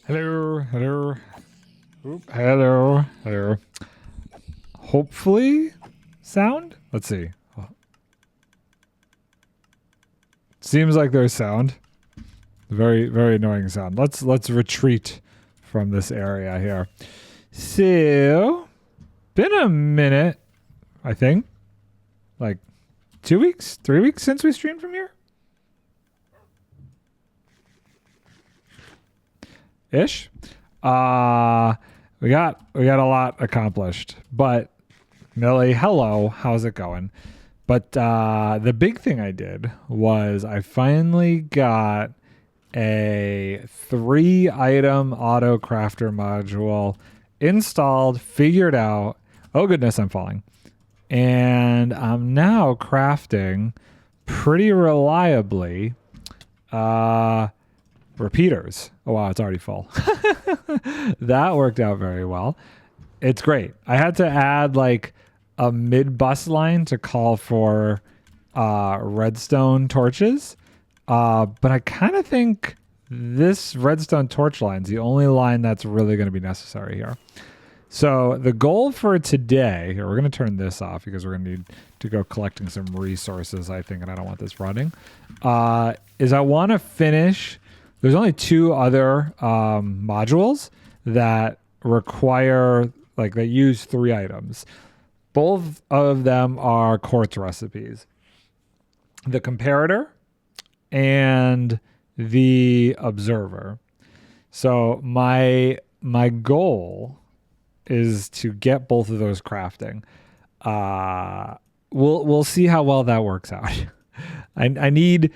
Hello, hello. Oop, hello, hello. Hopefully, sound? Let's see. Seems like there's sound. Very, very annoying sound. Let's retreat from this area here. So, been a minute, I think. Like 2 weeks, 3 weeks since we streamed from here? Ish. We got a lot accomplished. But Millie, hello, how's it going? But the big thing I did was I finally got a 3-item auto crafter module installed, figured out. Oh goodness, I'm falling. And I'm now crafting pretty reliably repeaters. Oh wow, it's already full. That worked out very well. It's great. I had to add like a mid-bus line to call for redstone torches. But I kind of think this redstone torch line is the only line that's really going to be necessary here. So the goal for today, here, we're going to turn this off because we're going to need to go collecting some resources, I think, and I don't want this running, is I want to finish. There's only 2 other modules that require like they use 3 items. Both of them are quartz recipes. The comparator and the observer. So my goal is to get both of those crafting. We'll see how well that works out. I need.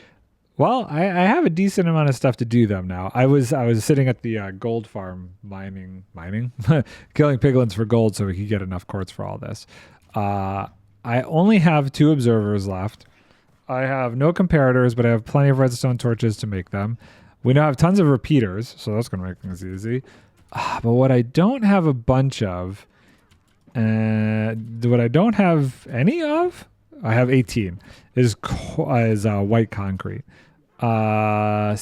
Well, I have a decent amount of stuff to do them now. I was sitting at the gold farm mining, killing piglins for gold so we could get enough quartz for all this. I only have 2 observers left. I have no comparators, but I have plenty of redstone torches to make them. We now have tons of repeaters, so that's going to make things easy. But what I don't have a bunch of, what I don't have any of, I have 18, is white concrete. So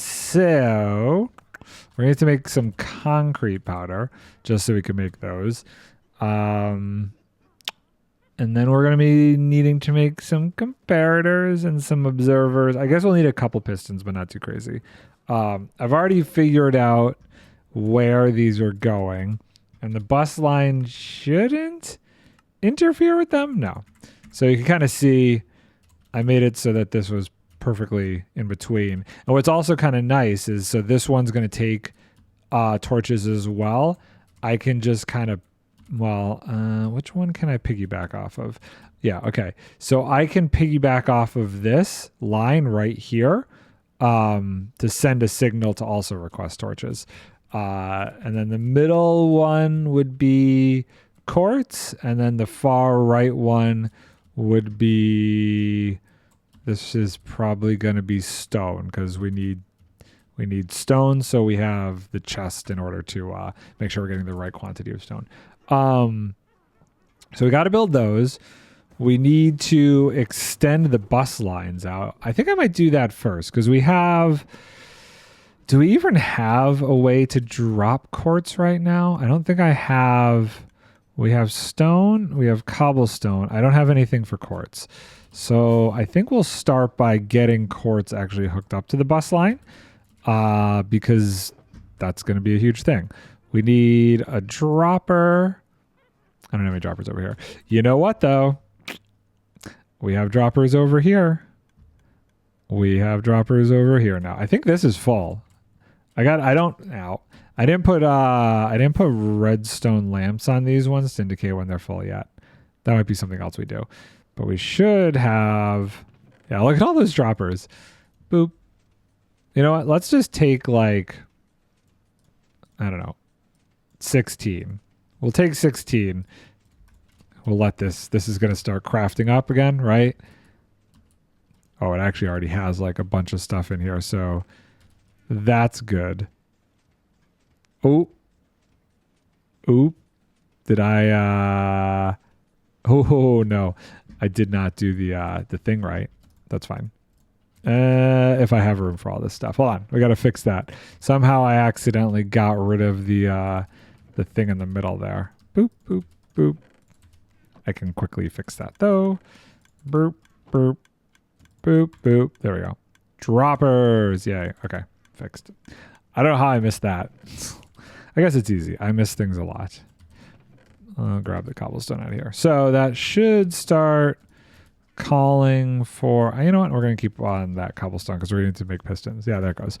we're going to have to make some concrete powder just so we can make those. And then we're going to be needing to make some comparators and some observers. I guess we'll need a couple pistons, but not too crazy. I've already figured out where these are going, and the bus line shouldn't interfere with them. No. So you can kind of see I made it so that this was perfectly in between. And what's also kind of nice is, so this one's going to take torches as well. I can just kind of, which one can I piggyback off of? Yeah, okay. So I can piggyback off of this line right here to send a signal to also request torches. And then the middle one would be quartz, and then the far right one would be, this is probably going to be stone, because we need stone, so we have the chest in order to make sure we're getting the right quantity of stone. So we got to build those. We need to extend the bus lines out. I think I might do that first, because we have... Do we even have a way to drop quartz right now? I don't think I have... We have stone. We have cobblestone. I don't have anything for quartz. So I think we'll start by getting quartz actually hooked up to the bus line, because that's going to be a huge thing. We need a dropper. I don't have any droppers over here. You know what, though? We have droppers over here. We have droppers over here now. I think this is full. I didn't put redstone lamps on these ones to indicate when they're full yet. That might be something else we do. But we should have... Yeah, look at all those droppers. Boop. You know what? Let's just take, like... I don't know. 16. We'll take 16. We'll let this... This is going to start crafting up again, right? Oh, it actually already has, like, a bunch of stuff in here, so... That's good. Oh. Oop. Did I... Oh, no. I did not do the thing right. That's fine. If I have room for all this stuff. Hold on. We got to fix that. Somehow I accidentally got rid of the thing in the middle there. Boop, boop, boop. I can quickly fix that, though. Boop, boop, boop, boop. There we go. Droppers. Yay. Okay. Fixed. I don't know how I missed that. I guess it's easy. I miss things a lot. I'll grab the cobblestone out of here. So that should start calling for... You know what? We're going to keep on that cobblestone because we're going to make pistons. Yeah, there it goes.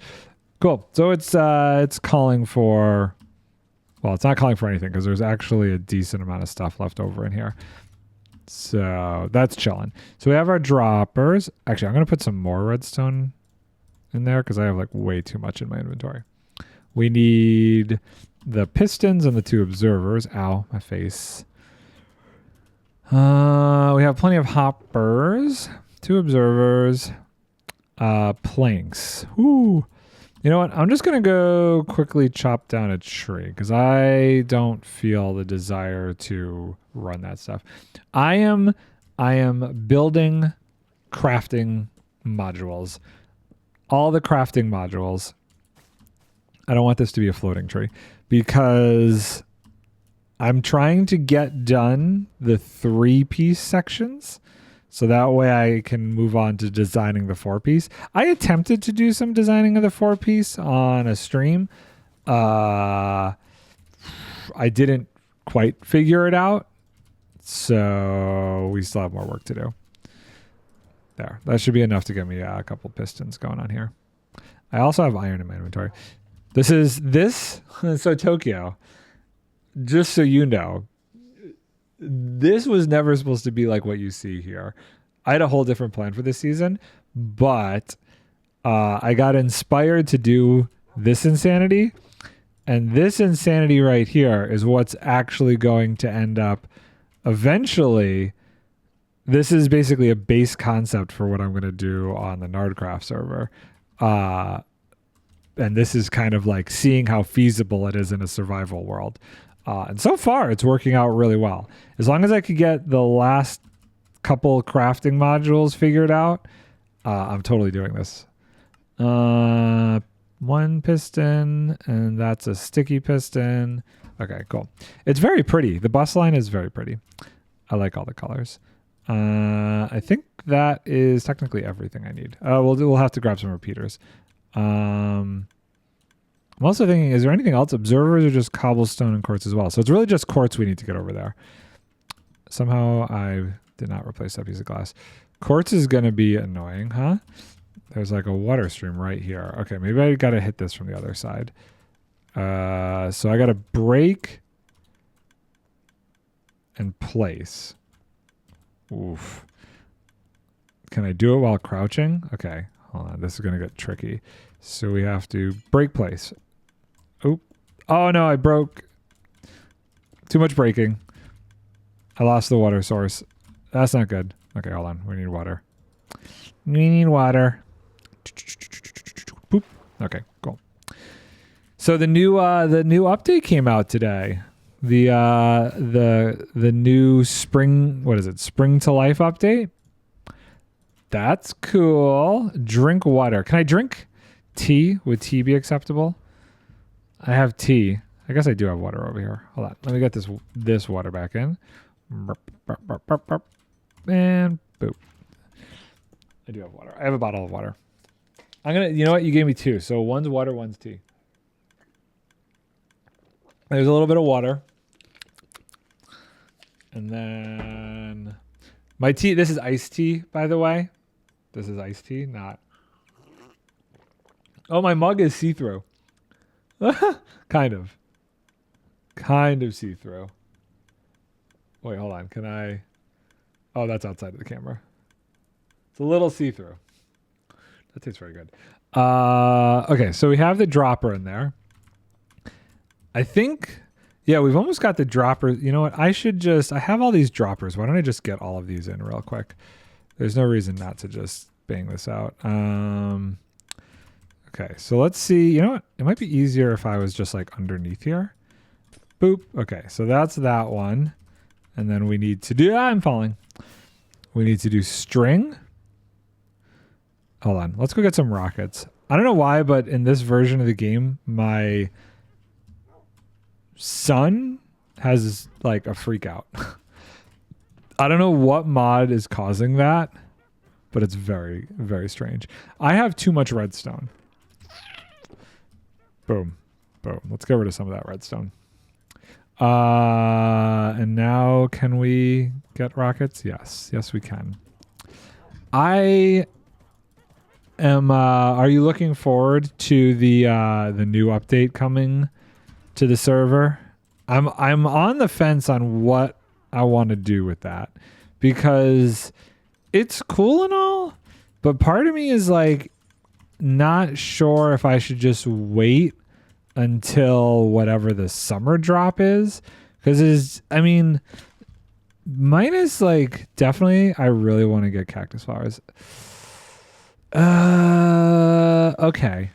Cool. So it's calling for... Well, it's not calling for anything because there's actually a decent amount of stuff left over in here. So that's chilling. So we have our droppers. Actually, I'm going to put some more redstone in there because I have like way too much in my inventory. We need the pistons and the 2 observers. Ow, my face. We have plenty of hoppers, 2 observers, planks. Ooh. You know what? I'm just going to go quickly chop down a tree because I don't feel the desire to run that stuff. I am building crafting modules. All the crafting modules. I don't want this to be a floating tree because I'm trying to get done the 3-piece sections so that way I can move on to designing the 4-piece. I attempted to do some designing of the 4-piece on a stream. I didn't quite figure it out. So we still have more work to do. There. That should be enough to get me a couple pistons going on here. I also have iron in my inventory. So Tokyo, just so you know, this was never supposed to be like what you see here. I had a whole different plan for this season, but I got inspired to do this insanity. And this insanity right here is what's actually going to end up eventually. This is basically a base concept for what I'm going to do on the NardCraft server. And this is kind of like seeing how feasible it is in a survival world. And so far, it's working out really well. As long as I could get the last couple crafting modules figured out, I'm totally doing this. One piston, and that's a sticky piston. Okay, cool. It's very pretty. The bus line is very pretty. I like all the colors. I think that is technically everything I need. We'll have to grab some repeaters. I'm also thinking, is there anything else? Observers are just cobblestone and quartz as well. So it's really just quartz we need to get over there. Somehow I did not replace that piece of glass. Quartz is going to be annoying, huh? There's like a water stream right here. Okay, maybe I got to hit this from the other side. So I got to break and place. Oof. Can I do it while crouching? Okay, hold on. This is going to get tricky. So we have to break place. Oop. Oh, no, I broke. Too much breaking. I lost the water source. That's not good. Okay, hold on. We need water. We need water. Boop. Okay, cool. So the new update came out today. The new spring, what is it? Spring to life update. That's cool. Drink water. Can I drink tea? Would tea be acceptable? I have tea. I guess I do have water over here. Hold on. Let me get this water back in. And boop. I do have water. I have a bottle of water. You know what? You gave me two. So one's water, one's tea. There's a little bit of water. And then my tea. This is iced tea, by the way. This is iced tea, not. Oh, my mug is see-through. Kind of see-through. Wait, hold on. Can I? Oh, that's outside of the camera. It's a little see-through. That tastes very good. Okay, so we have the dropper in there. I think, yeah, we've almost got the dropper. You know what? I have all these droppers. Why don't I just get all of these in real quick? There's no reason not to just bang this out. Okay, so let's see. You know what? It might be easier if I was just like underneath here. Boop. Okay, so that's that one. And then we need to do, I'm falling. We need to do string. Hold on. Let's go get some rockets. I don't know why, but in this version of the game, my son has like a freak out. I don't know what mod is causing that, but it's very, very strange. I have too much redstone. Boom. Boom. Let's get rid of some of that redstone. And now can we get rockets? Yes. Yes, we can. I am, are you looking forward to the new update coming to the server? I'm on the fence on what I want to do with that, because it's cool and all, but part of me is like not sure if I should just wait until whatever the summer drop is, because mine is like definitely, I really want to get cactus flowers. Okay.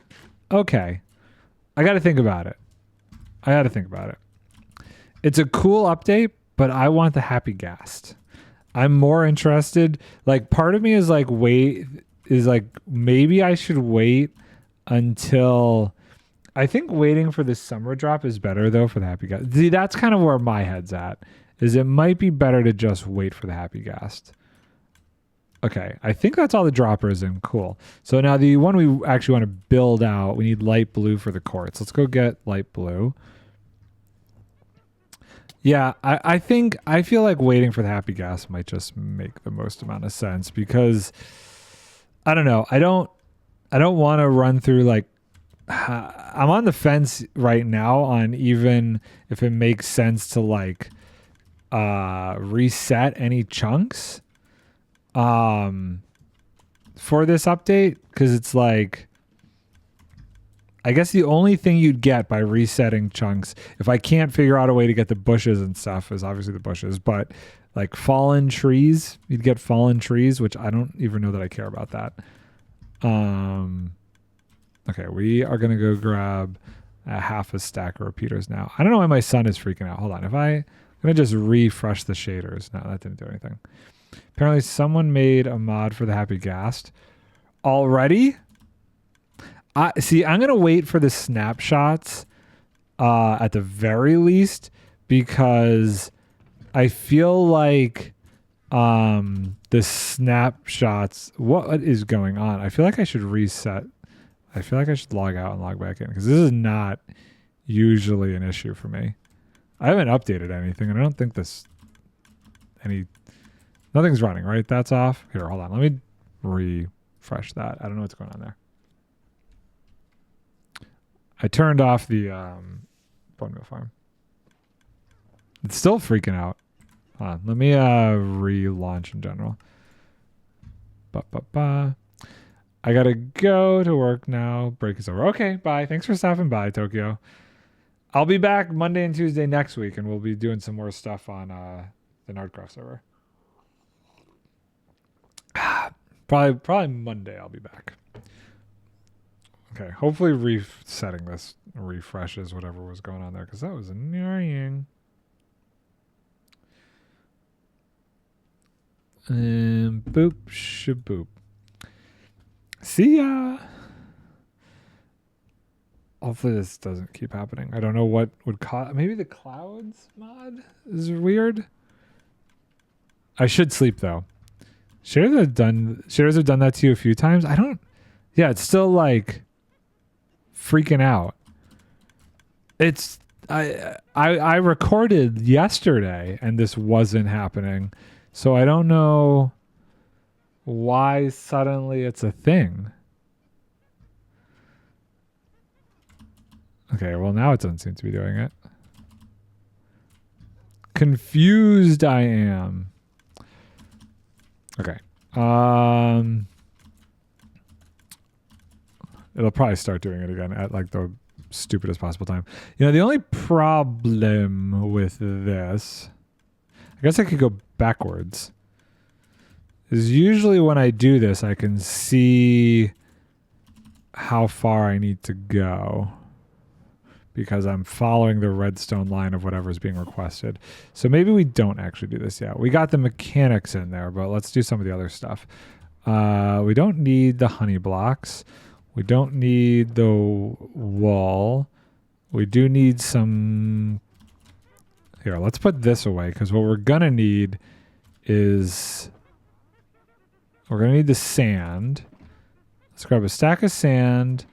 I got to think about it. It's a cool update, but I want the happy ghast. I'm more interested. Like, part of me is like, maybe I should wait until. I think waiting for the summer drop is better though for the happy ghast. See, that's kind of where my head's at. Is it might be better to just wait for the happy ghast. Okay, I think that's all the droppers in. Cool. So now the one we actually want to build out, we need light blue for the quartz. Let's go get light blue. Yeah, I think I feel like waiting for the happy gas might just make the most amount of sense because I don't know. I don't want to run through like I'm on the fence right now on even if it makes sense to like reset any chunks for this update, because it's like I guess the only thing you'd get by resetting chunks, if I can't figure out a way to get the bushes and stuff, is obviously the bushes, but like fallen trees, you'd get fallen trees, which I don't even know that I care about that. Okay, we are going to go grab a half a stack of repeaters now. I don't know why my son is freaking out. Hold on. I'm going to just refresh the shaders. No, that didn't do anything. Apparently someone made a mod for the happy ghast already. I'm going to wait for the snapshots at the very least, because I feel like the snapshots, what is going on? I feel like I should reset. I feel like I should log out and log back in, because this is not usually an issue for me. I haven't updated anything, and I don't think nothing's running, right? That's off. Here, hold on. Let me refresh that. I don't know what's going on there. I turned off the bone meal farm. It's still freaking out. Hold on. Let me relaunch in general. I gotta go to work now. Break is over. Okay, bye. Thanks for stopping by, Tokyo. I'll be back Monday and Tuesday next week, and we'll be doing some more stuff on the Nardcraft server. Probably Monday I'll be back. Okay, hopefully resetting this refreshes whatever was going on there, because that was annoying. Boop shaboop. See ya. Hopefully this doesn't keep happening. I don't know what would cause. Maybe the clouds mod is weird. I should sleep though. Shares have done that to you a few times. Yeah, it's still like freaking out. It's I recorded yesterday and this wasn't happening. So I don't know why suddenly it's a thing. Okay, well now it doesn't seem to be doing it. Confused I am. Okay. It'll probably start doing it again at like the stupidest possible time. You know, the only problem with this, I guess I could go backwards, is usually when I do this, I can see how far I need to go because I'm following the redstone line of whatever is being requested. So maybe we don't actually do this yet. We got the mechanics in there, but let's do some of the other stuff. We don't need the honey blocks. We don't need the wall. We do need some... Here, let's put this away, because what we're going to need is... We're going to need the sand. Let's grab a stack of sand.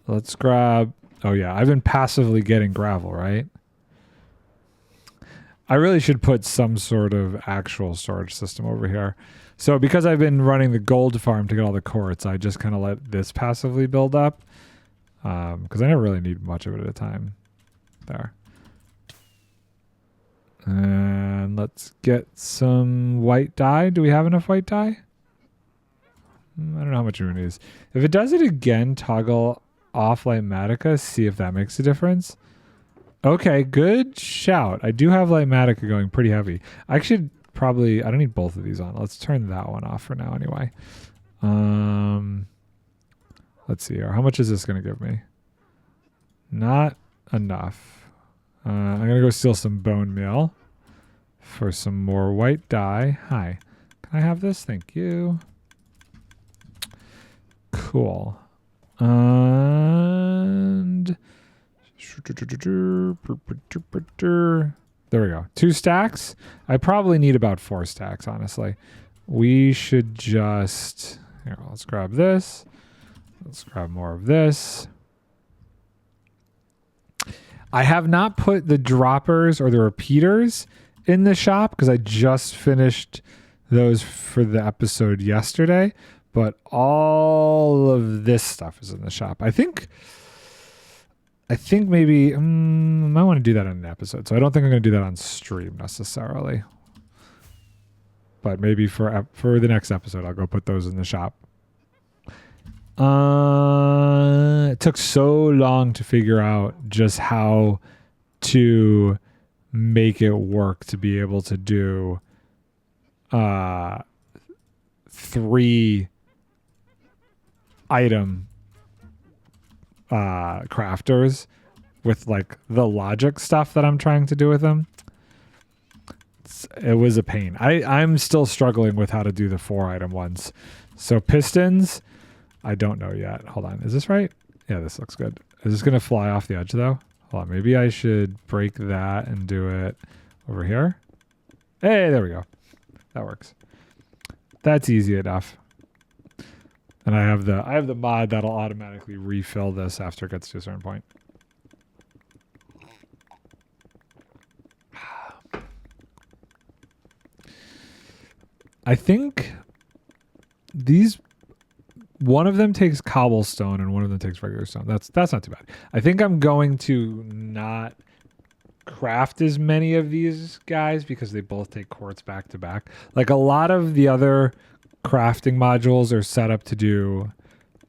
Let's grab... Oh, yeah, I've been passively getting gravel, right? I really should put some sort of actual storage system over here. So because I've been running the gold farm to get all the quartz, I just kind of let this passively build up. Because I never really need much of it at a time. There. And let's get some white dye. Do we have enough white dye? I don't know how much it is. If it does it again, toggle off Lightmatica, see if that makes a difference. Okay, good shout. I do have Lightmatica going pretty heavy. I should probably... I don't need both of these on. Let's turn that one off for now anyway. Let's see here. How much is this going to give me? Not enough. I'm going to go steal some bone meal for some more white dye. Hi. Can I have this? Thank you. Cool. And... There we go. 2 stacks. I probably need about 4 stacks, honestly. We should just... Here, let's grab this. Let's grab more of this. I have not put the droppers or the repeaters in the shop because I just finished those for the episode yesterday. But all of this stuff is in the shop. I think maybe I might want to do that in an episode. So I don't think I'm going to do that on stream necessarily. But maybe for the next episode, I'll go put those in the shop. It took so long to figure out just how to make it work to be able to do 3 item crafters with like the logic stuff that I'm trying to do with them. It was a pain. I'm still struggling with how to do the 4 item ones. So pistons, I don't know yet. Hold on. Is this right? Yeah, this looks good. Is this going to fly off the edge though? Hold on. Maybe I should break that and do it over here. Hey, there we go. That works. That's easy enough. And I have the mod that'll automatically refill this after it gets to a certain point. I think one of them takes cobblestone and one of them takes regular stone. That's not too bad. I think I'm going to not craft as many of these guys because they both take quartz back to back. Like a lot of the other crafting modules are set up to do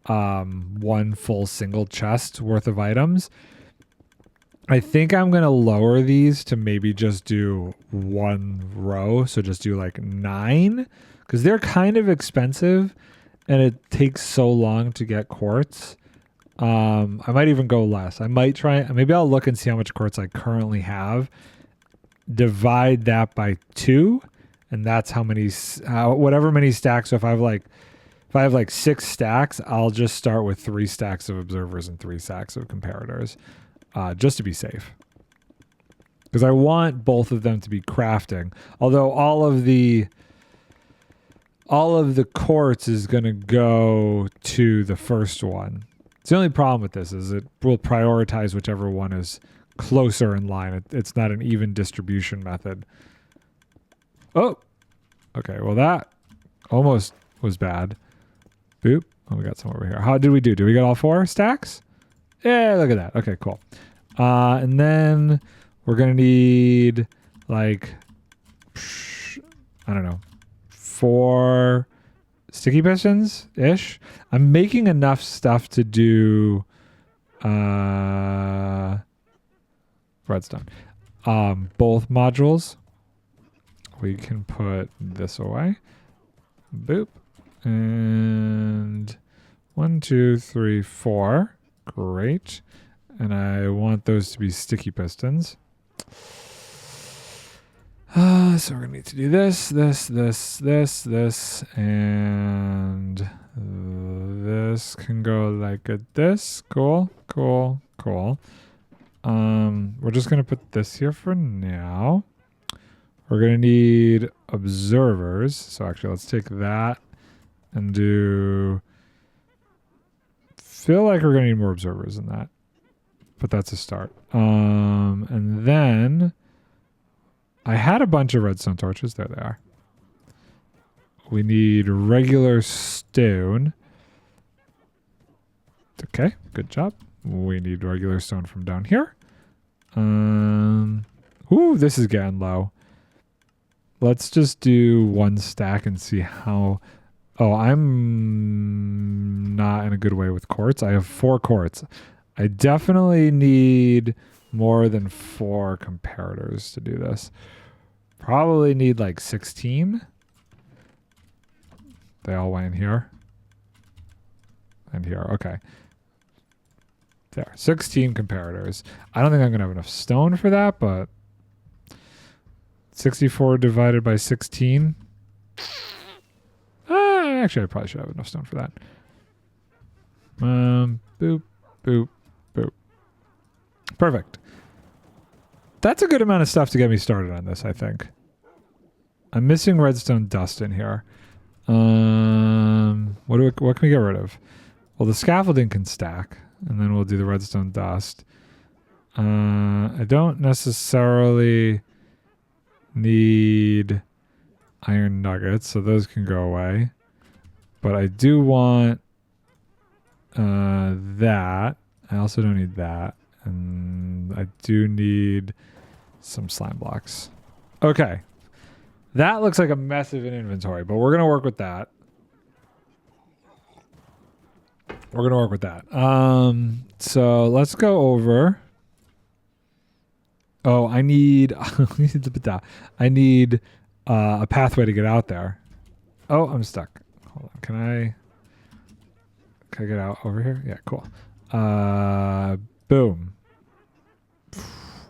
one full single chest worth of items. I think I'm going to lower these to maybe just do 1 row. So just do like 9 because they're kind of expensive and it takes so long to get quartz. I might even go less. I might try, maybe I'll look and see how much quartz I currently have. Divide that by 2. And that's how many, whatever many stacks. So if I have like 6 stacks, I'll just start with 3 stacks of observers and 3 stacks of comparators, just to be safe. Because I want both of them to be crafting. Although all of the quartz is going to go to the first one. It's the only problem with this is it will prioritize whichever one is closer in line. It's not an even distribution method. Oh, okay. Well, that almost was bad. Boop. Oh, we got some over here. How did we do? Did we get all 4 stacks? Yeah, look at that. Okay, cool. And then we're going to need like, I don't know, 4 sticky pistons-ish. I'm making enough stuff to do redstone. Both modules. We can put this away. Boop. And 1, 2, 3, 4. Great. And I want those to be sticky pistons. So we're going to need to do this, and this can go like this. Cool. We're just going to put this here for now. We're going to need observers. So actually, let's take that and do... feel like we're going to need more observers than that. But that's a start. And then... I had a bunch of redstone torches. There they are. We need regular stone. Okay, good job. We need regular stone from down here. Ooh, this is getting low. Let's just do 1 stack and see how... Oh, I'm not in a good way with quartz. I have 4 quartz. I definitely need more than 4 comparators to do this. Probably need like 16. They all went in here. And here, okay. There, 16 comparators. I don't think I'm going to have enough stone for that, but 64 divided by 16. Actually, I probably should have enough stone for that. Boop, boop, boop. Perfect. That's a good amount of stuff to get me started on this, I think. I'm missing redstone dust in here. What can we get rid of? Well, the scaffolding can stack, and then we'll do the redstone dust. I don't necessarily need iron nuggets, so those can go away. But I do want that. I also don't need that. And I do need some slime blocks. Okay. That looks like a mess of an inventory, but we're going to work with that. We're going to work with that. So let's go over. Oh, I need I need a pathway to get out there. Oh, I'm stuck. Hold on. Can I get out over here? Yeah, cool. Boom.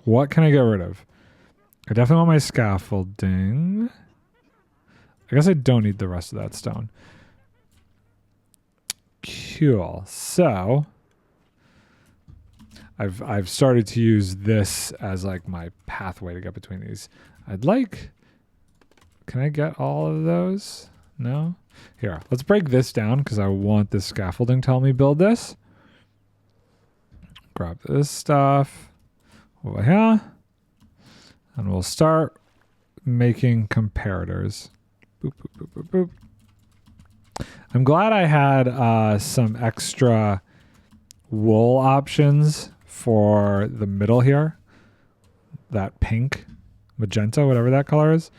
What can I get rid of? I definitely want my scaffolding. I guess I don't need the rest of that stone. Cool. So I've started to use this as like my pathway to get between these. Can I get all of those? No? Here, let's break this down because I want this scaffolding to help me build this. Grab this stuff over here. And we'll start making comparators. Boop, boop, boop, boop, boop. I'm glad I had some extra wool options for the middle here. That pink, magenta, whatever that color is.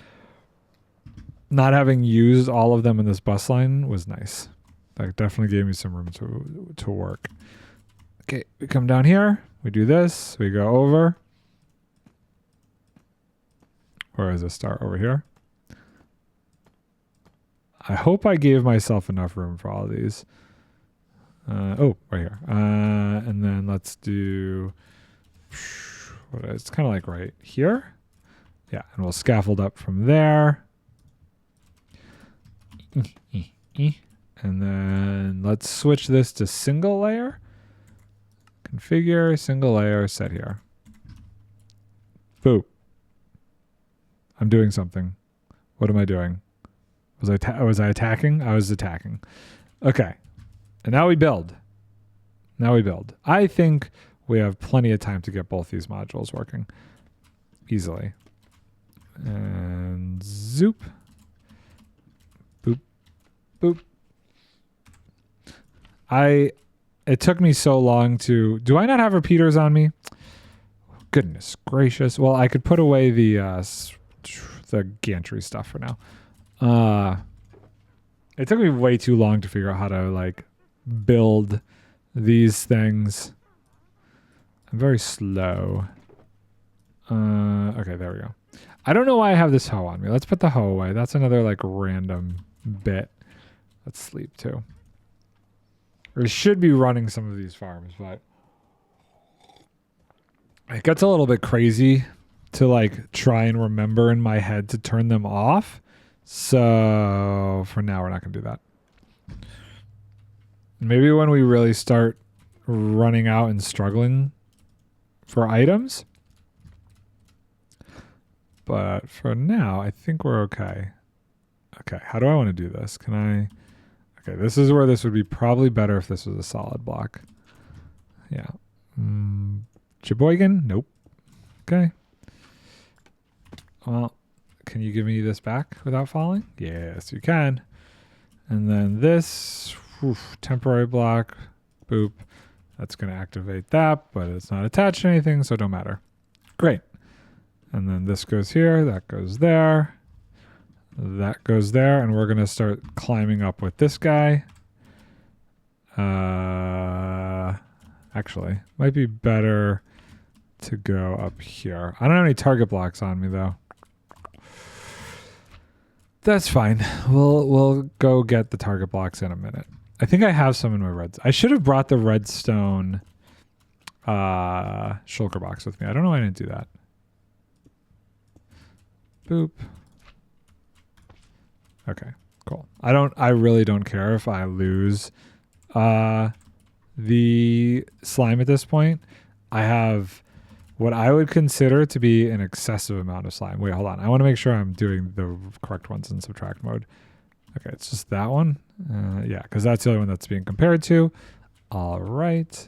Not having used all of them in this bus line was nice. That definitely gave me some room to work. Okay, we come down here. We do this. We go over. Where does it start? Over here. I hope I gave myself enough room for all of these. Oh, right here. And then let's do... It's kind of like right here. Yeah, and we'll scaffold up from there. And then let's switch this to single layer. Configure, single layer, set here. Boop. I'm doing something. What am I doing? Was I attacking? I was attacking. Okay. And now we build. I think we have plenty of time to get both these modules working easily. And zoop. Boop. Boop. It took me so long to... Do I not have repeaters on me? Goodness gracious. Well, I could put away the gantry stuff for now. It took me way too long to figure out how to like build these things. I'm very slow. Okay, there we go. I don't know why I have this hoe on me. Let's put the hoe away. That's another like random bit. Let's sleep too. We should be running some of these farms, but it gets a little bit crazy to like try and remember in my head to turn them off. So for now, we're not going to do that. Maybe when we really start running out and struggling for items. But for now, I think we're okay. Okay, how do I want to do this? Can I... Okay, this is where this would be probably better if this was a solid block. Yeah. Sheboygan? Nope. Okay. Well, can you give me this back without falling? Yes, you can. And then this, temporary block, boop. That's going to activate that, but it's not attached to anything, so it don't matter. Great. And then this goes here, that goes there. That goes there, and we're going to start climbing up with this guy. Actually, might be better to go up here. I don't have any target blocks on me, though. That's fine. We'll go get the target blocks in a minute. I think I have some in my reds. I should have brought the redstone shulker box with me. I don't know why I didn't do that. Boop. Okay, cool. I really don't care if I lose the slime at this point. I have what I would consider to be an excessive amount of slime. Wait, hold on. I want to make sure I'm doing the correct ones in subtract mode. Okay, it's just that one. Yeah, because that's the only one that's being compared to. All right.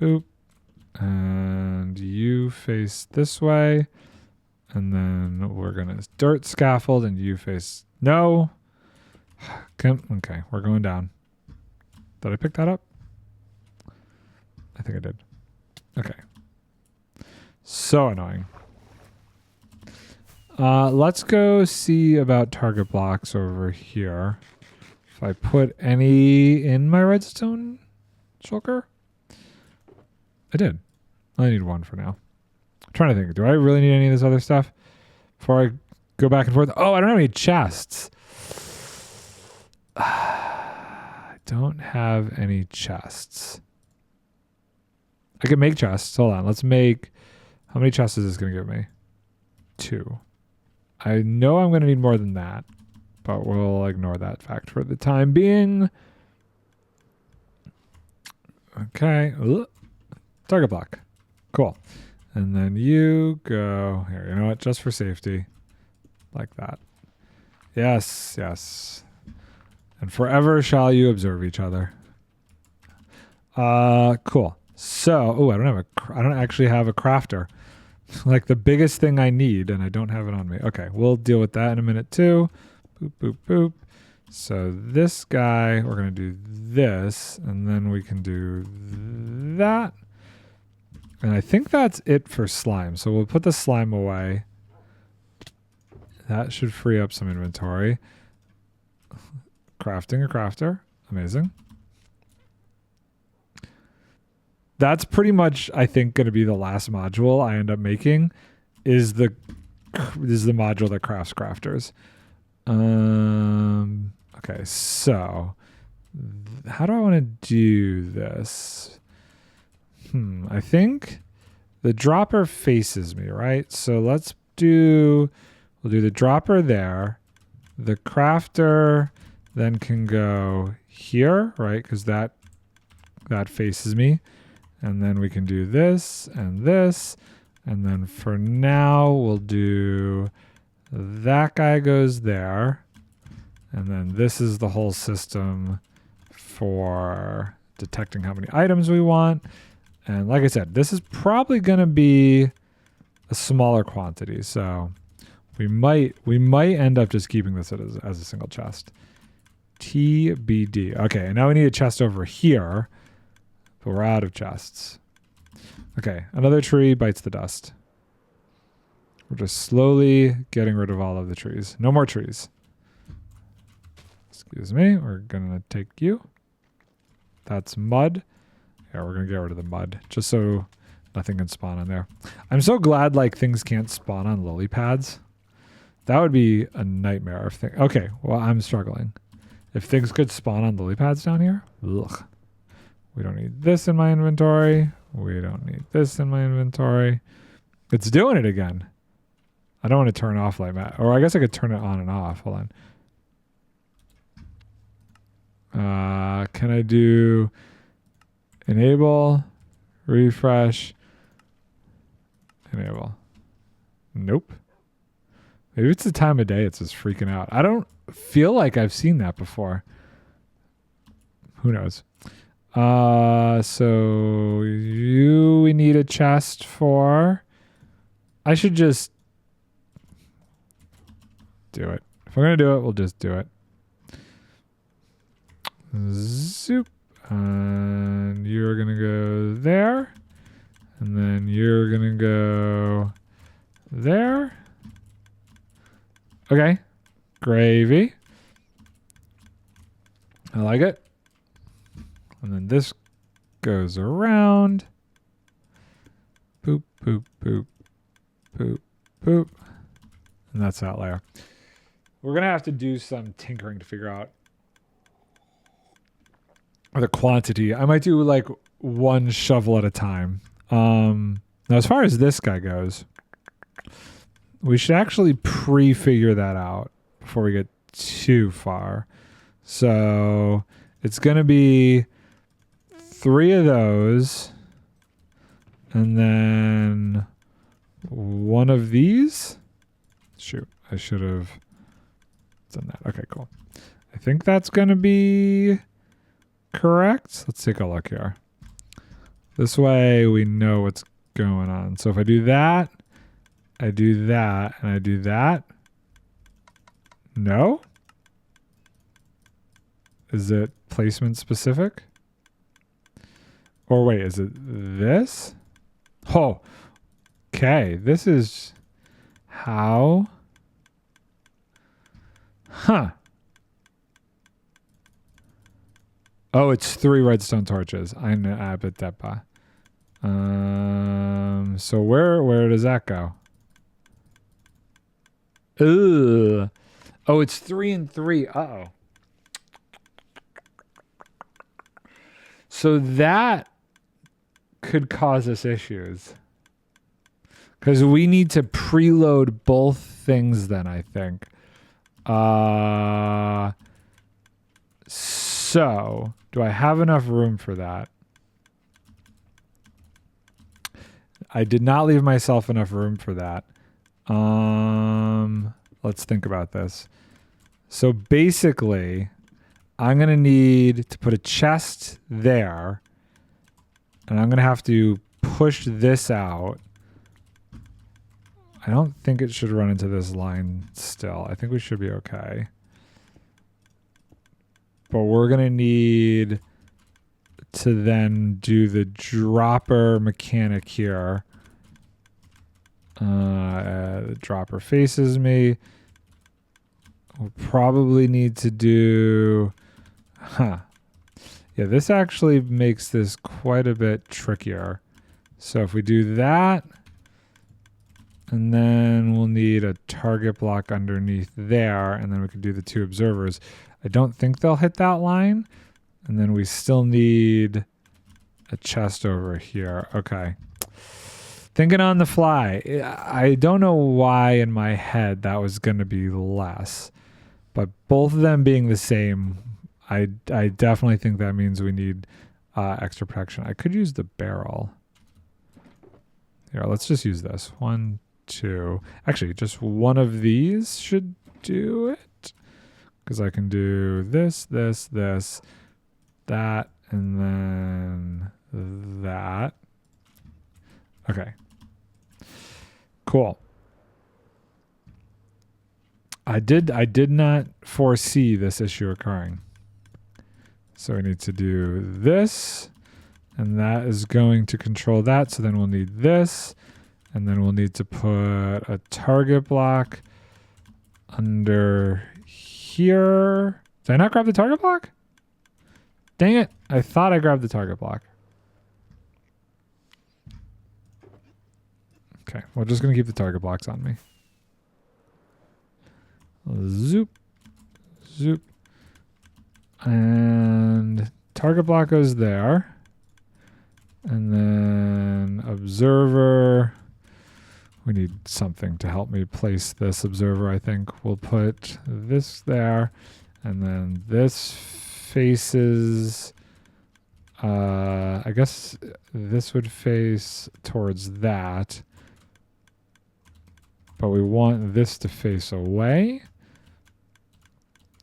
Boop. And you face this way. And then we're going to dirt scaffold and you face... No. Okay, we're going down. Did I pick that up? I think I did. Okay. So annoying. Let's go see about target blocks over here. If I put any in my redstone shulker? I did. I need one for now. I'm trying to think. Do I really need any of this other stuff before I go back and forth? Oh, I don't have any chests. I don't have any chests. I can make chests. Hold on. Let's make... How many chests is this going to give me? 2. I know I'm going to need more than that, but we'll ignore that fact for the time being. Okay. Ugh. Target block. Cool. And then you go here. You know what? Just for safety. Like that. Yes, yes. And forever shall you observe each other. Cool. So, I don't actually have a crafter. Like the biggest thing I need, and I don't have it on me. Okay, we'll deal with that in a minute too. Boop, boop, boop. So this guy, we're going to do this, and then we can do that. And I think that's it for slime. So we'll put the slime away. That should free up some inventory. Crafting a crafter. Amazing. That's pretty much, I think, going to be the last module I end up making is the module that crafts crafters. Okay, so how do I want to do this? I think the dropper faces me, right? So we'll do the dropper there. The crafter then can go here, right? Because that faces me. And then we can do this and this. And then for now, we'll do that guy goes there. And then this is the whole system for detecting how many items we want. And like I said, this is probably going to be a smaller quantity. So we might end up just keeping this as a single chest. TBD. Okay, and now we need a chest over here. But we're out of chests. Okay, another tree bites the dust. We're just slowly getting rid of all of the trees. No more trees. Excuse me, we're gonna take you. That's mud. Yeah, we're gonna get rid of the mud, just so nothing can spawn on there. I'm so glad like things can't spawn on lily pads. That would be a nightmare. Okay, well I'm struggling. If things could spawn on lily pads down here, ugh. We don't need this in my inventory. We don't need this in my inventory. It's doing it again. I don't want to turn off light mat. Or I guess I could turn it on and off. Hold on. Can I do enable, refresh, enable? Nope. Maybe it's the time of day it's just freaking out. I don't feel like I've seen that before. Who knows? So we need a chest for... I should just do it. If we're going to do it, we'll just do it. Zoop. And you're going to go there. And then you're going to go there. Okay. Gravy. I like it. And then this goes around. Poop, poop, poop, poop, poop. And that's that layer. We're going to have to do some tinkering to figure out the quantity. I might do like one shovel at a time. Now, as far as this guy goes, we should actually pre-figure that out before we get too far. So it's going to be 3 of those, and then 1 of these. Shoot, I should have done that. Okay, cool. I think that's going to be correct. Let's take a look here. This way we know what's going on. So if I do that, I do that, and I do that. No? Is it placement specific? Or wait, is it this? Oh, okay. This is how. Huh. Oh, it's 3 redstone torches. Eine Abetepa. So where does that go? Ugh. Oh, it's 3 and 3. Uh-oh. So that could cause us issues. Because we need to preload both things then, I think. So, do I have enough room for that? I did not leave myself enough room for that. Let's think about this. So basically, I'm going to need to put a chest there. And I'm going to have to push this out. I don't think it should run into this line still. I think we should be okay. But we're going to need to then do the dropper mechanic here. The dropper faces me. We'll probably need to do... Yeah, this actually makes this quite a bit trickier. So if we do that, and then we'll need a target block underneath there, and then we can do the 2 observers. I don't think they'll hit that line. And then we still need a chest over here. Okay. Thinking on the fly. I don't know why in my head that was going to be less. But both of them being the same, I definitely think that means we need extra protection. I could use the barrel. Here, let's just use this. 1, 2. Actually, just one of these should do it. Because I can do this, this, this, that, and then that. Okay. Cool. I did not foresee this issue occurring. So we need to do this, and that is going to control that. So then we'll need this, and then we'll need to put a target block under here. Did I not grab the target block? Dang it. I thought I grabbed the target block. Okay, we're just going to keep the target blocks on me. Zoop. Zoop. And target block goes there. And then observer. We need something to help me place this observer, I think. We'll put this there. And then this faces... I guess this would face towards that. But we want this to face away.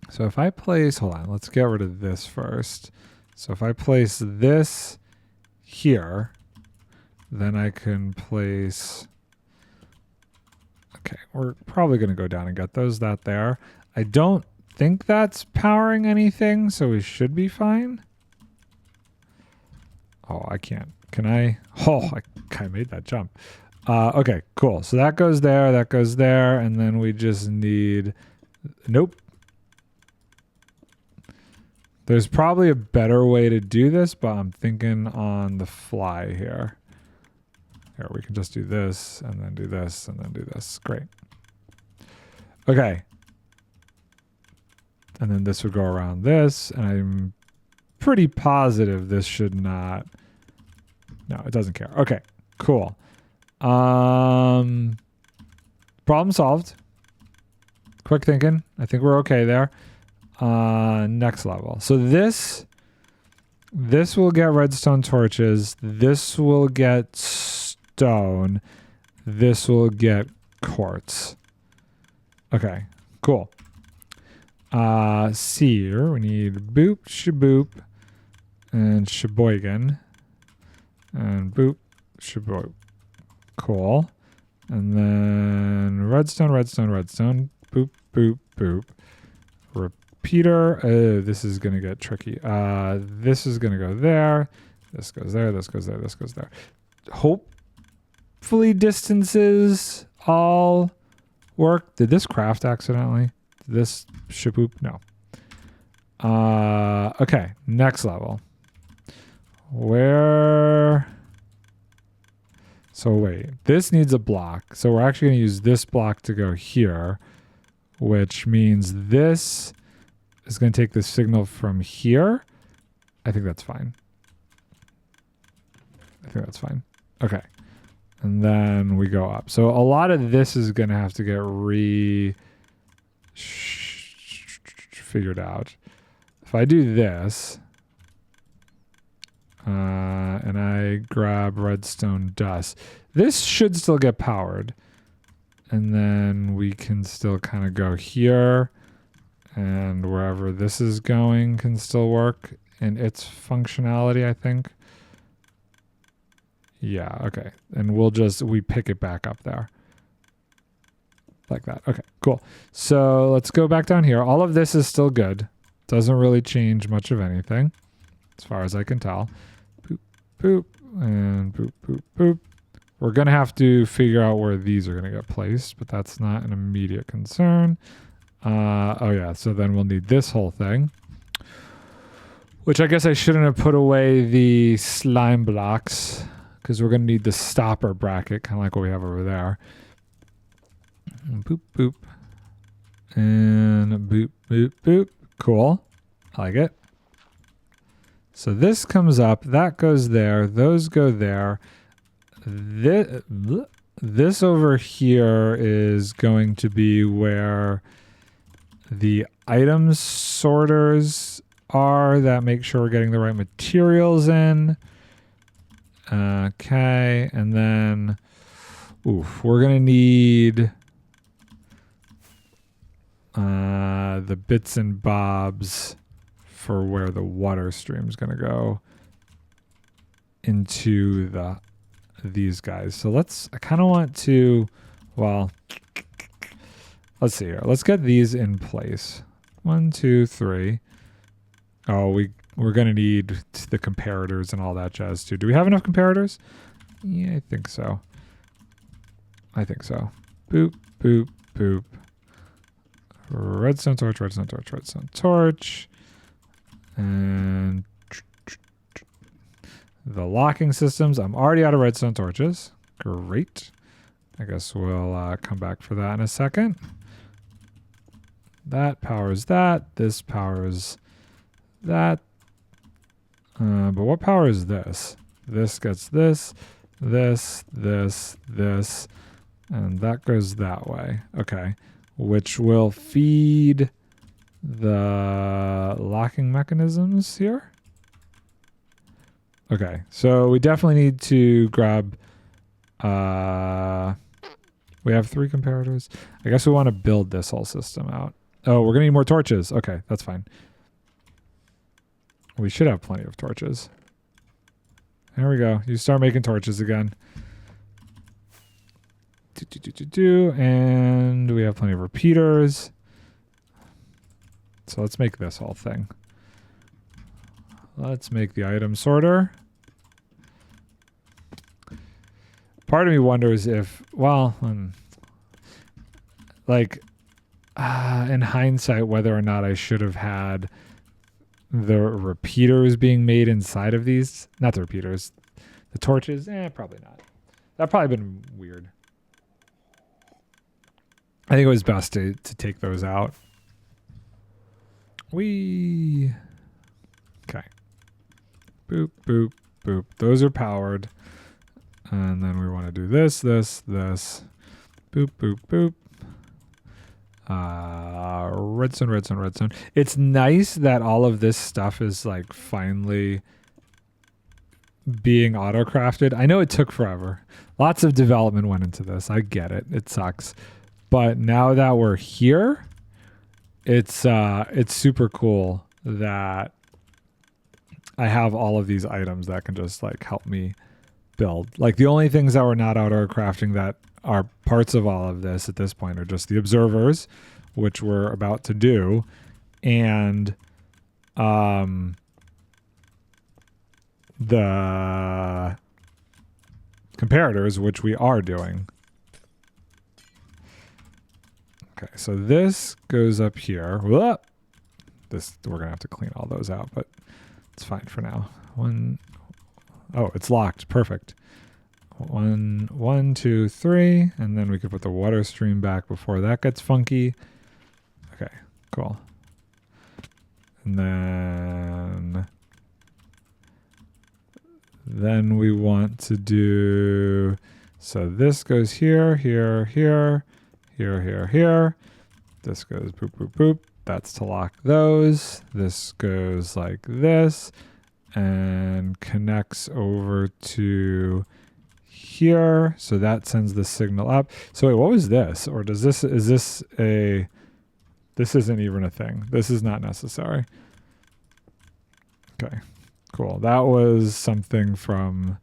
So if I place... Hold on, let's get rid of this first. So if I place this here, then I can place... Okay, we're probably going to go down and get those. That there. I don't think that's powering anything, so we should be fine. Oh, I can't. Can I? Oh, I made that jump. Okay, cool. So that goes there, and then we just need... Nope. There's probably a better way to do this, but I'm thinking on the fly here. Here, we can just do this, and then do this, and then do this. Great. Okay. And then this would go around this, and I'm pretty positive this should not... No, it doesn't care. Okay, cool. Problem solved. Quick thinking. I think we're okay there. Next level. So this will get redstone torches. This will get stone. This will get quartz. Okay, cool. Seer, we need boop, shaboop, and sheboygan. And boop, shaboop. Cool. And then redstone, redstone, redstone. Boop, boop, boop. Repeater. Oh, this is going to get tricky. This is going to go there. This goes there. This goes there. This goes there. Hopefully distances all work. Did this craft accidentally? Did this shaboop? No. Okay. Next level. Where... So wait, this needs a block. So we're actually going to use this block to go here, which means this is going to take the signal from here. I think that's fine. I think that's fine. Okay. And then we go up. So a lot of this is going to have to get figured out. If I do this... and I grab redstone dust. This should still get powered. And then we can still kind of go here. And wherever this is going can still work in its functionality, I think. Yeah, okay. And we pick it back up there. Like that. Okay, cool. So let's go back down here. All of this is still good. Doesn't really change much of anything, as far as I can tell. Boop, and boop, boop, boop. We're going to have to figure out where these are going to get placed, but that's not an immediate concern. Oh yeah, so then we'll need this whole thing, which I guess I shouldn't have put away the slime blocks, because we're going to need the stopper bracket, kind of like what we have over there. And boop, boop. And boop, boop, boop. Cool. I like it. So this comes up, that goes there, those go there. This over here is going to be where the items sorters are that make sure we're getting the right materials in. Okay, and then we're going to need the bits and bobs for where the water stream is going to go into these guys. So I kind of want to, well, let's see here. Let's get these in place. 1, 2, 3. Oh, we're going to need the comparators and all that jazz too. Do we have enough comparators? Yeah, I think so. I think so. Boop, boop, boop. Redstone torch, redstone torch, redstone torch. And the locking systems. I'm already out of redstone torches. Great. I guess we'll come back for that in a second. That powers that. This powers that. But what powers this? This gets this, this, this, this, and that goes that way. Okay. Which will feed the locking mechanisms here. Okay, so we definitely need to grab, we have 3 comparators. I guess we want to build this whole system out. Oh, we're gonna need more torches. Okay, that's fine. We should have plenty of torches. There we go. You start making torches again. And we have plenty of repeaters. So let's make this whole thing. Let's make the item sorter. Part of me wonders if, well, like, in hindsight, whether or not I should have had the repeaters being made inside of these. Not the repeaters. The torches? Probably not. That'd probably been weird. I think it was best to take those out. Okay. Boop, boop, boop. Those are powered. And then we want to do this, this, this. Boop, boop, boop. Redstone, redstone, redstone. It's nice that all of this stuff is like finally being auto-crafted. I know it took forever. Lots of development went into this. I get it. It sucks. But now that we're here, it's super cool that I have all of these items that can just like help me build. Like the only things that we're not outdoor crafting that are parts of all of this at this point are just the observers, which we're about to do, and the comparators, which we are doing. Okay, so this goes up here. Whoa! This, we're gonna have to clean all those out, but it's fine for now. Oh, it's locked. Perfect. 1, 2, 3, and then we could put the water stream back before that gets funky. Okay, cool. And then we want to do, so this goes here, here, here, here, here, here. This goes boop, boop, boop. That's to lock those. This goes like this and connects over to here. So that sends the signal up. So wait, what was this? Or does this, is this a, this isn't even a thing. This is not necessary. Okay, cool. That was something from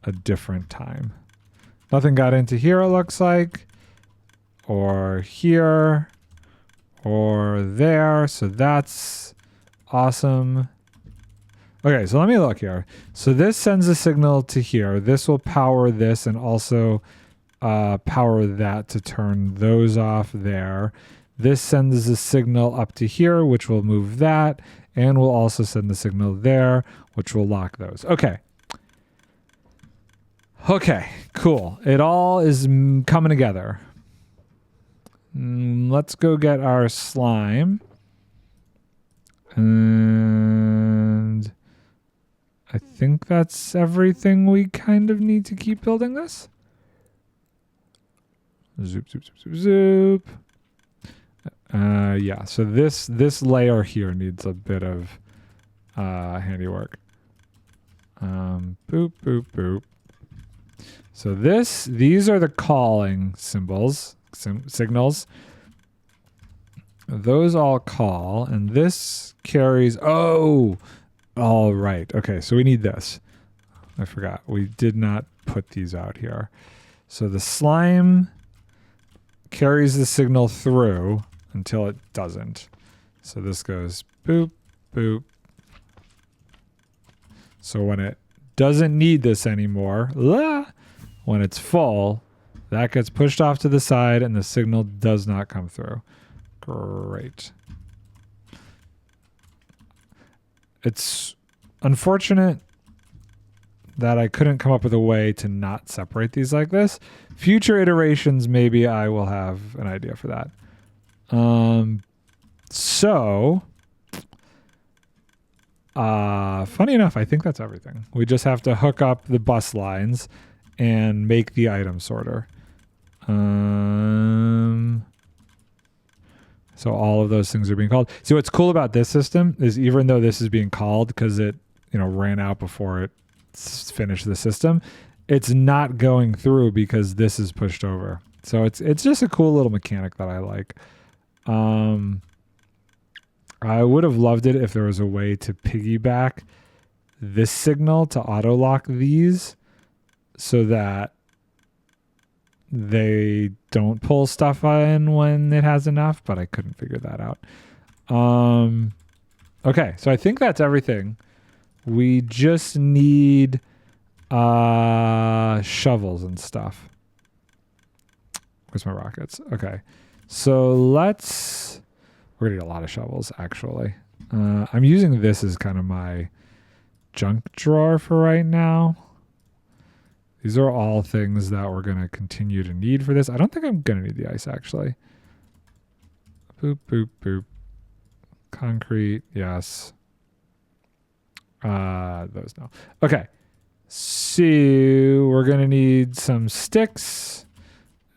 a different time. Nothing got into here, it looks like, or here, or there. So that's awesome. Okay, so let me look here. So this sends a signal to here. This will power this and also power that to turn those off there. This sends a signal up to here, which will move that, and will also send the signal there, which will lock those. Okay. Okay, cool. It all is coming together. Let's go get our slime. And I think that's everything we kind of need to keep building this. Zoop, zoop, zoop, zoop, zoop. Yeah, so this layer here needs a bit of handiwork. Boop, boop, boop. So these are the calling symbols, signals. Those all call, and this carries, oh, all right. Okay, so we need this. I forgot. We did not put these out here. So the slime carries the signal through until it doesn't. So this goes boop, boop. So when it doesn't need this anymore, when it's full, that gets pushed off to the side and the signal does not come through. Great. It's unfortunate that I couldn't come up with a way to not separate these like this. Future iterations, maybe I will have an idea for that. Funny enough, I think that's everything. We just have to hook up the bus lines and make the item sorter. So all of those things are being called. See, what's cool about this system is even though this is being called because it, ran out before it finished the system, it's not going through because this is pushed over. So it's just a cool little mechanic that I like. I would have loved it if there was a way to piggyback this signal to auto lock these so that they don't pull stuff in when it has enough, but I couldn't figure that out. Okay, so I think that's everything. We just need shovels and stuff. Where's my rockets? Okay, so we're gonna need a lot of shovels actually. I'm using this as kind of my junk drawer for right now. These are all things that we're going to continue to need for this. I don't think I'm going to need the ice, actually. Boop, boop, boop. Concrete, yes. Those, no. Okay. So we're going to need some sticks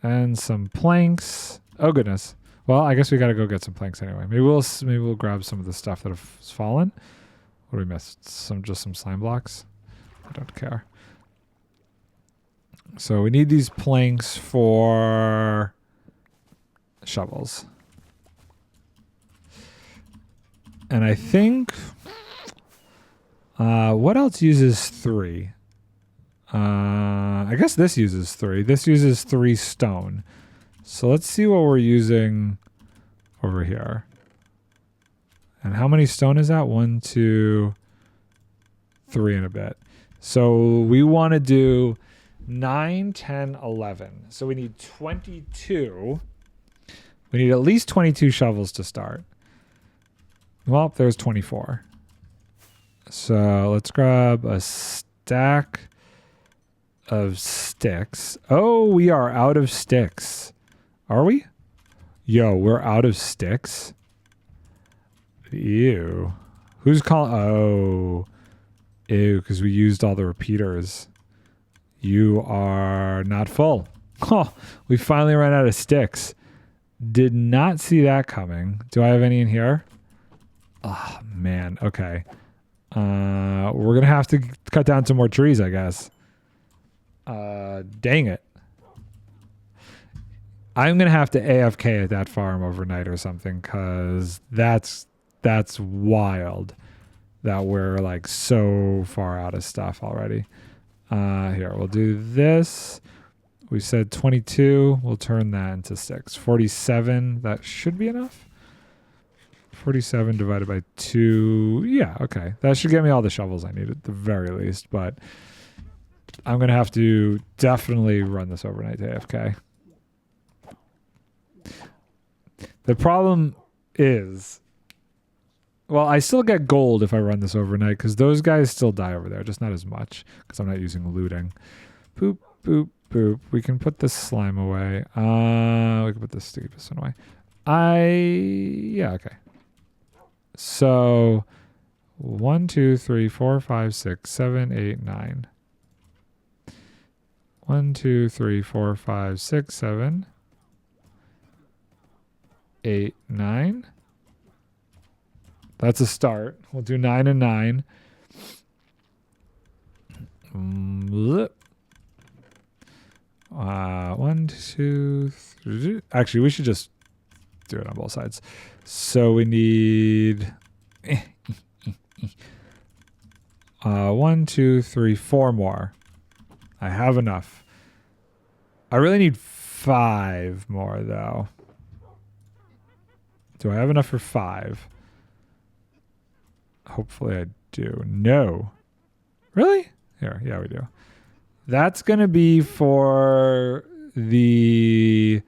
and some planks. Oh, goodness. Well, I guess we got to go get some planks anyway. Maybe we'll grab some of the stuff that has fallen. What did we miss? Just some slime blocks? I don't care. So we need these planks for shovels. And I think, what else uses 3? I guess this uses 3. This uses 3 stone. So let's see what we're using over here. And how many stone is that? 1, 2, 3 and a bit. So we want to do 9, 10, 11. So we need 22. We need at least 22 shovels to start. Well, there's 24. So let's grab a stack of sticks. Oh, we are out of sticks. Are we? Yo, we're out of sticks. Ew. Who's calling? Oh. Ew, because we used all the repeaters. You are not full. Oh, we finally ran out of sticks. Did not see that coming. Do I have any in here? Oh, man. Okay. We're going to have to cut down some more trees, I guess. Dang it. I'm going to have to AFK at that farm overnight or something, because that's wild that we're like so far out of stuff already. Here, we'll do this. We said 22. We'll turn that into 6. 47. That should be enough. 47 divided by 2. Yeah, okay. That should get me all the shovels I need at the very least, but I'm going to have to definitely run this overnight to AFK. The problem is, well, I still get gold if I run this overnight because those guys still die over there, just not as much because I'm not using looting. Boop, boop, boop. We can put this slime away. We can put this sticky piston away. Yeah, okay. So 1, 2, 3, 4, 5, 6, 7, 8, 9. 1, 2, 3, 4, 5, 6, 7, 8, 9. That's a start. We'll do 9 and 9. 1, 2, 3. Actually, we should just do it on both sides. So we need 1, 2, 3, 4 more. I have enough. I really need 5 more though. Do I have enough for 5? Hopefully I do. No. Really? Here, yeah, we do. That's going to be for the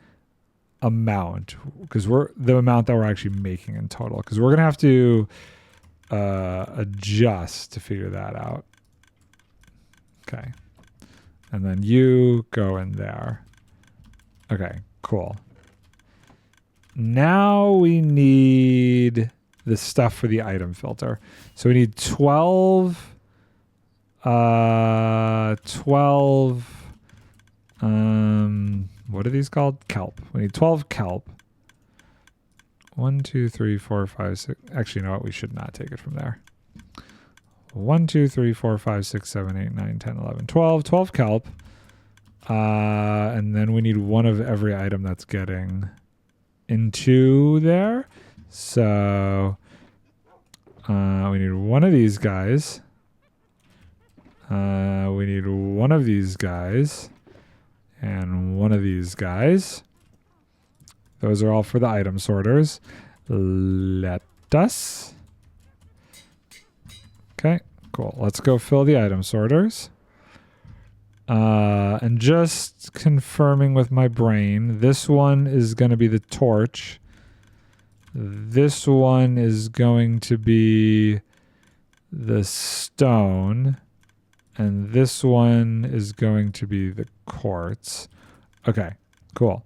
amount, because we're the amount that we're actually making in total, because we're going to have to adjust to figure that out. Okay. And then you go in there. Okay, cool. Now we need the stuff for the item filter. So we need 12 what are these called? Kelp. We need 12 kelp. 1, 2, 3, 4, 5, 6. Actually, you know what? We should not take it from there. 1, 2, 3, 4, 5, 6, 7, 8, 9, 10, 11, 12. 12 kelp. And then we need one of every item that's getting into there. So we need one of these guys. We need one of these guys. And one of these guys. Those are all for the item sorters. Let us. Okay, cool. Let's go fill the item sorters. And just confirming with my brain, this one is going to be the torch. This one is going to be the stone. And this one is going to be the quartz. Okay, cool.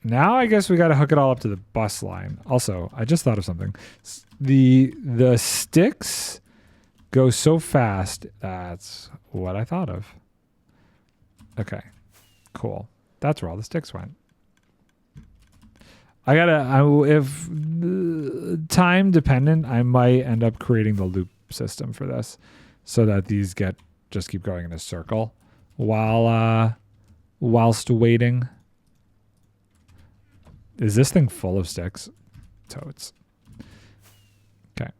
Now I guess we got to hook it all up to the bus line. Also, I just thought of something. The sticks go so fast. That's what I thought of. Okay, cool. That's where all the sticks went. If time dependent, I might end up creating the loop system for this so that these just keep going in a circle whilst waiting. Is this thing full of sticks? Totes. Okay.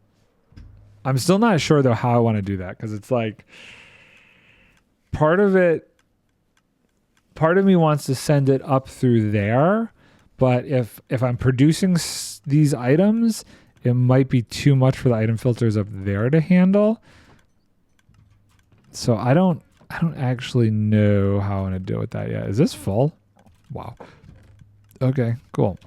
I'm still not sure though how I want to do that, because it's like part of me wants to send it up through there, but if I'm producing these items, it might be too much for the item filters up there to handle. So I don't actually know how I'm gonna deal with that yet. Is this full? Wow. Okay, cool.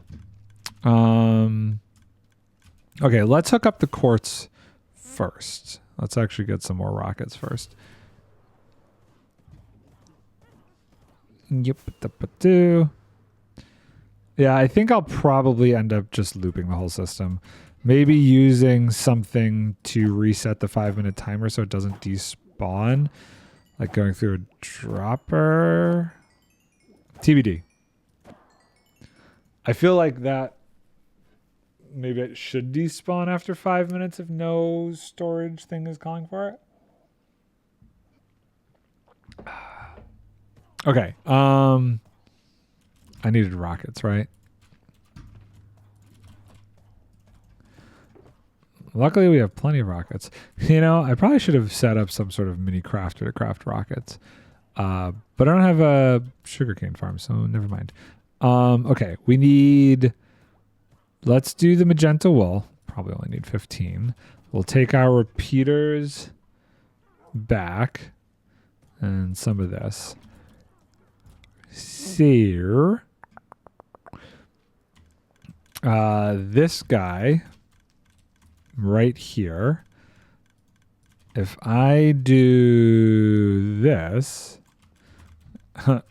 Okay, let's hook up the quartz first. Let's actually get some more rockets first. Yep. Yeah, I think I'll probably end up just looping the whole system. Maybe using something to reset the 5-minute timer so it doesn't despawn. Like going through a dropper. TBD. I feel like that maybe it should despawn after 5 minutes if no storage thing is calling for it. Okay. I needed rockets, right? Luckily, we have plenty of rockets. You know, I probably should have set up some sort of mini crafter to craft rockets. But I don't have a sugarcane farm, so never mind. Okay, we need... Let's do the magenta wool. Probably only need 15. We'll take our repeaters back. And some of this. Here. This guy... right here. If I do this, I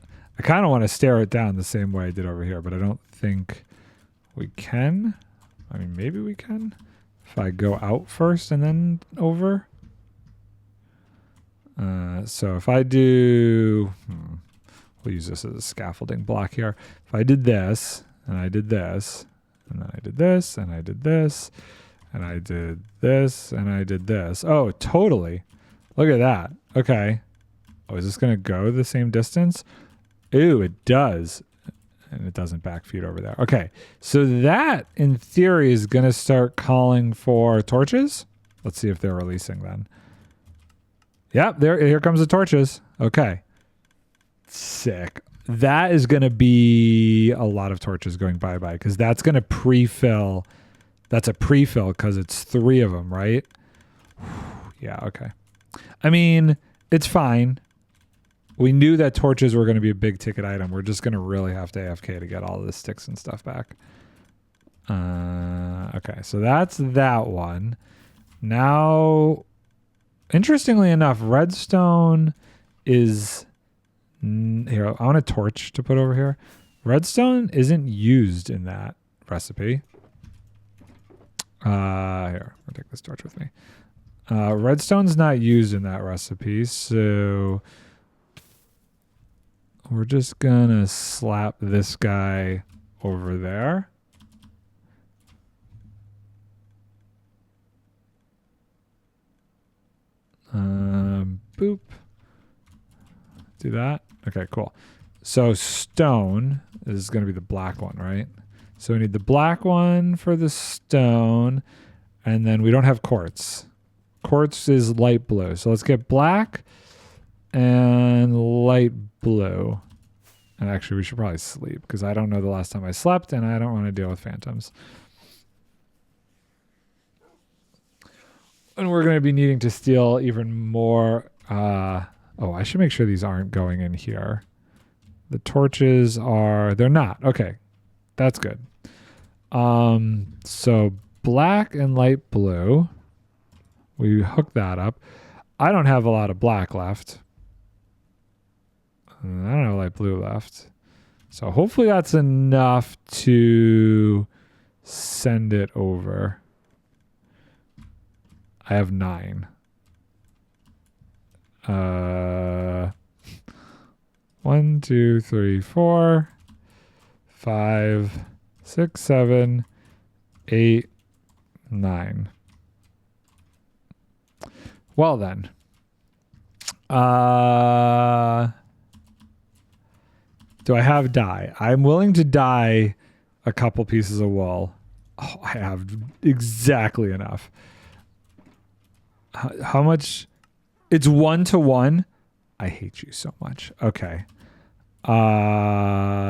kind of want to stare it down the same way I did over here, but I don't think we can. I mean, maybe we can. If I go out first and then over. So if I do, we'll use this as a scaffolding block here. If I did this, and I did this, and then I did this, and I did this, and I did this, and I did this. Oh, totally. Look at that. Okay. Oh, is this going to go the same distance? Ooh, it does. And it doesn't backfeed over there. Okay. So that, in theory, is going to start calling for torches. Let's see if they're releasing then. Yep, here comes the torches. Okay. Sick. That is going to be a lot of torches going bye-bye because that's going to pre-fill. That's a pre-fill because it's 3 of them, right? Yeah, okay. I mean, it's fine. We knew that torches were going to be a big ticket item. We're just going to really have to AFK to get all of the sticks and stuff back. Okay, so that's that one. Now, interestingly enough, redstone is... Here, I want a torch to put over here. Redstone isn't used in that recipe. Here, I'll take this torch with me. Redstone's not used in that recipe, so we're just gonna slap this guy over there. Boop. Do that. Okay, cool. So stone is gonna be the black one, right? So we need the black one for the stone, and then we don't have quartz. Quartz is light blue. So let's get black and light blue. And actually, we should probably sleep because I don't know the last time I slept, and I don't want to deal with phantoms. And we're going to be needing to steal even more. Oh, I should make sure these aren't going in here. The torches are... They're not. Okay. That's good. So black and light blue. We hook that up. I don't have a lot of black left. I don't have light blue left. So hopefully that's enough to send it over. I have 9. 1, 2, 3, 4, 5, 6, 7, 8, 9. Well then. Do I have dye? I'm willing to dye a couple pieces of wool. Oh, I have exactly enough. How much? It's 1 to 1. I hate you so much. Okay.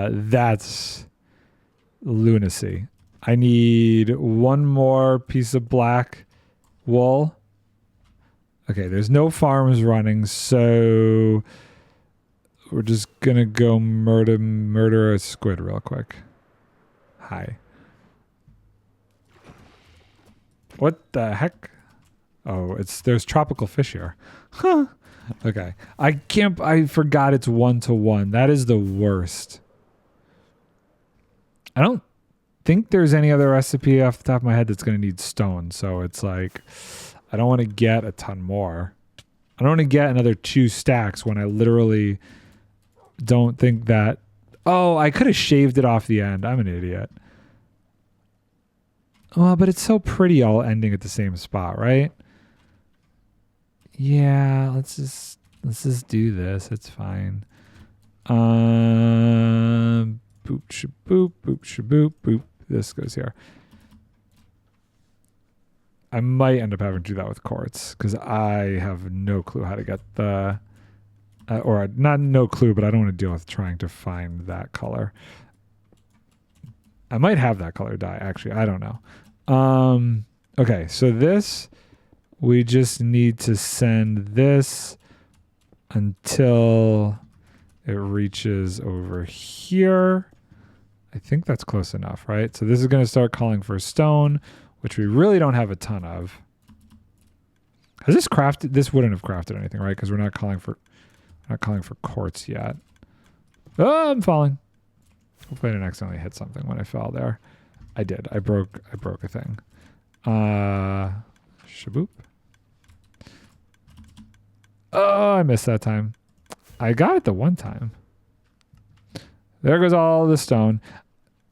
That's lunacy. I need one more piece of black wool. Okay, there's no farms running, so we're just gonna go murder a squid real quick. Hi. What the heck? Oh, there's tropical fish here. Huh. Okay. I forgot it's 1-to-1. That is the worst. I don't think there's any other recipe off the top of my head that's going to need stone. So it's like, I don't want to get a ton more. I don't want to get another 2 stacks when I literally don't think that. Oh, I could have shaved it off the end. I'm an idiot. Well, but it's so pretty all ending at the same spot, right? Yeah, let's just do this. It's fine. Boop shaboop, boop shaboop, boop. This goes here. I might end up having to do that with quartz because I have no clue how to get the, or not no clue, but I don't want to deal with trying to find that color. I might have that color dye actually. I don't know. Okay, so this. We just need to send this until it reaches over here. I think that's close enough, right? So this is going to start calling for stone, which we really don't have a ton of. Has this crafted? This wouldn't have crafted anything, right? Because we're not calling for quartz yet. Oh, I'm falling. Hopefully I didn't accidentally hit something when I fell there. I did. I broke a thing. Shaboop. Oh, I missed that time. I got it the one time. There goes all the stone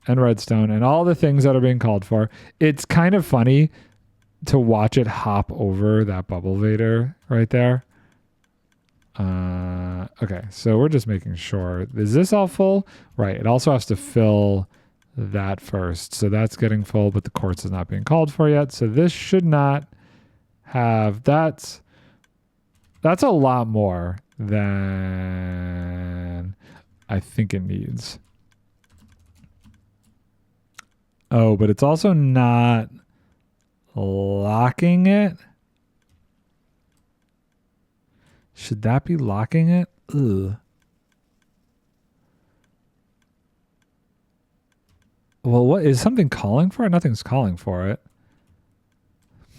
and redstone and all the things that are being called for. It's kind of funny to watch it hop over that bubble vader right there. Okay, so we're just making sure. Is this all full? Right, it also has to fill that first. So that's getting full, but the quartz is not being called for yet. So this should not have, that's a lot more than I think it needs. Oh, but it's also not locking it. Should that be locking it? Ugh. Well, what is something calling for it? Nothing's calling for it.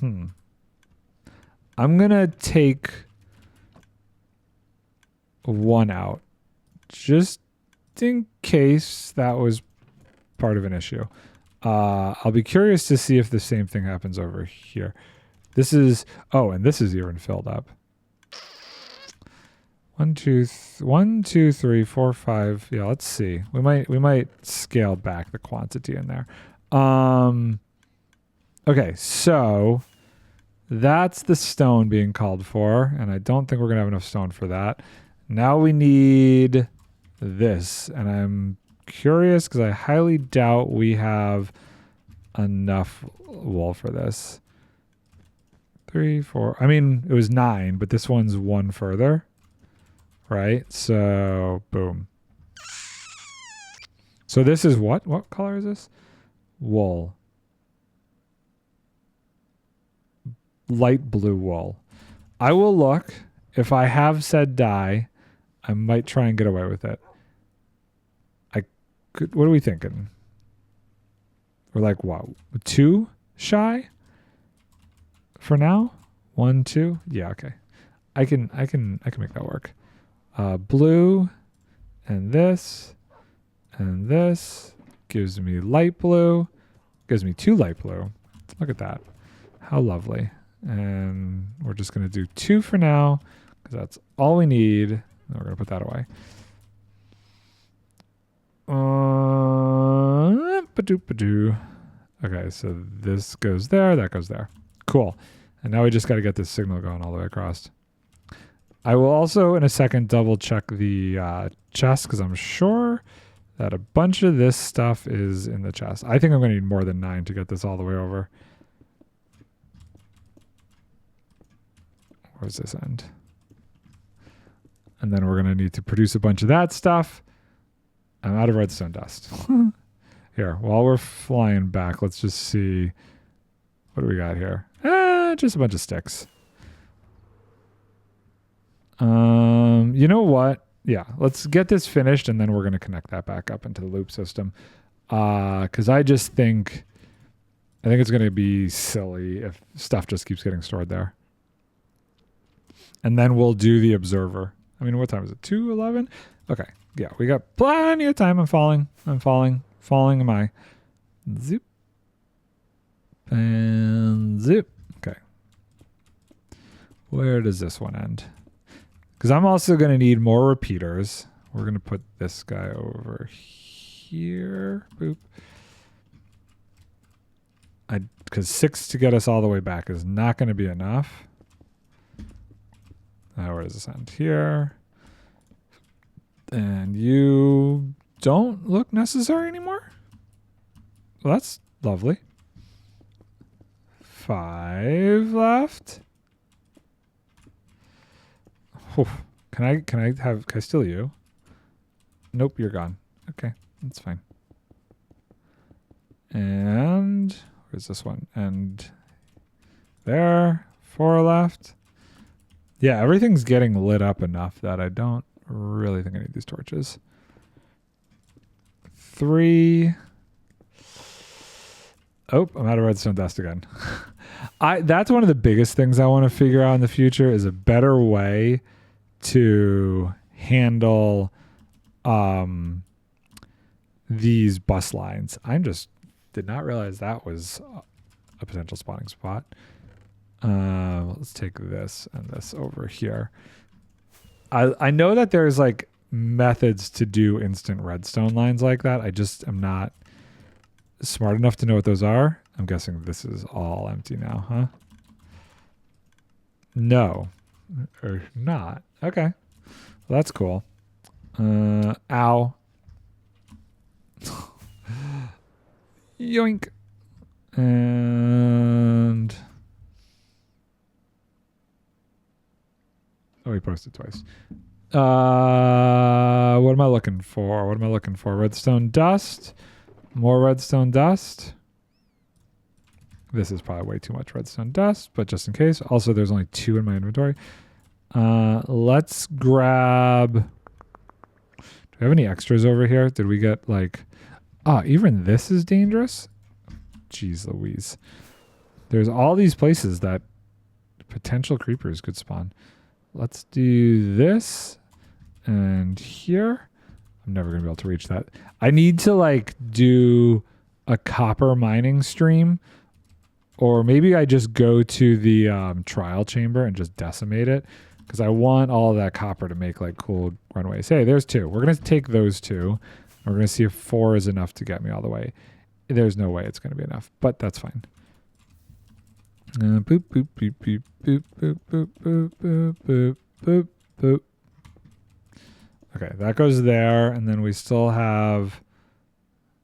I'm gonna take one out just in case that was part of an issue. I'll be curious to see if the same thing happens over here. This is, oh, and this is even filled up. 1, 2, 3, 4, 5. Yeah, let's see. We might scale back the quantity in there. Okay, so that's the stone being called for, and I don't think we're gonna have enough stone for that. Now we need this, and I'm curious because I highly doubt we have enough wool for this. 3, 4. I mean, it was 9, but this one's 1 further, right? So, boom. So this is what? What color is this? Wool. Light blue wool. I will look. If I have said dye, I might try and get away with it. What are we thinking? We're like, what? 2 shy for now? 1, 2? Yeah, okay. I can make that work. Blue and this gives me light blue. Gives me 2 light blue. Look at that. How lovely. And we're just going to do 2 for now because that's all we need. And we're going to put that away. Okay, so this goes there, that goes there. Cool. And now we just got to get this signal going all the way across. I will also, in a second, double check the chest because I'm sure that a bunch of this stuff is in the chest. I think I'm going to need more than 9 to get this all the way over. Where's this end? And then we're going to need to produce a bunch of that stuff. I'm out of redstone dust. Here, while we're flying back, let's just see. What do we got here? Just a bunch of sticks. You know what? Yeah, let's get this finished and then we're going to connect that back up into the loop system. Because I think it's going to be silly if stuff just keeps getting stored there. And then we'll do the observer. I mean, what time is it? 2:11? Okay. Yeah, we got plenty of time. I'm falling. Am I? Zip. And zip. Okay. Where does this one end? Because I'm also going to need more repeaters. We're going to put this guy over here. Boop. Because 6 to get us all the way back is not going to be enough. Where does this end? Here. And you don't look necessary anymore? Well, that's lovely. 5 left. Oh, can I steal you? Nope, you're gone. Okay, that's fine. And where's this one? And there, 4 left. Yeah, everything's getting lit up enough that I don't really think I need these torches. 3. Oh, I'm out of redstone dust again. That's one of the biggest things I want to figure out in the future is a better way to handle these bus lines. Did not realize that was a potential spawning spot. Let's take this and this over here. I know that there's like methods to do instant redstone lines like that. I just am not smart enough to know what those are. I'm guessing this is all empty now, huh? No. Or not. Okay. Well, that's cool. Ow. Yoink. And... Oh, he posted twice. What am I looking for? Redstone dust. More redstone dust. This is probably way too much redstone dust, but just in case. Also, there's only 2 in my inventory. Let's grab... Do we have any extras over here? Did we get like... even this is dangerous? Jeez Louise. There's all these places that potential creepers could spawn. Let's do this. And here. I'm never going to be able to reach that. I need to like do a copper mining stream. Or maybe I just go to the trial chamber and just decimate it. Because I want all of that copper to make like cool runways. Hey, there's 2. We're going to take those 2. We're going to see if 4 is enough to get me all the way. There's no way it's going to be enough. But that's fine. Boop, boop, boop, boop, boop, boop, boop, boop, boop, boop, boop, boop. Okay, that goes there. And then we still have...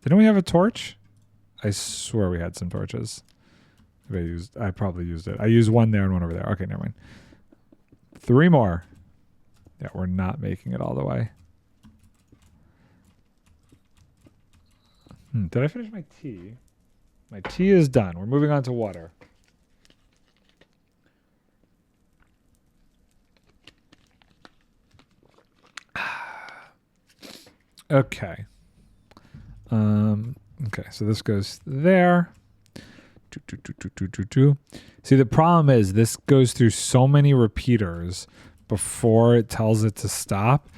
Didn't we have a torch? I swear we had some torches. I probably used it. I used 1 there and 1 over there. Okay, never mind. 3 more. Yeah, we're not making it all the way. Did I finish my tea? My tea is done. We're moving on to water. Okay. Okay, so this goes there. See, the problem is this goes through so many repeaters before it tells it to stop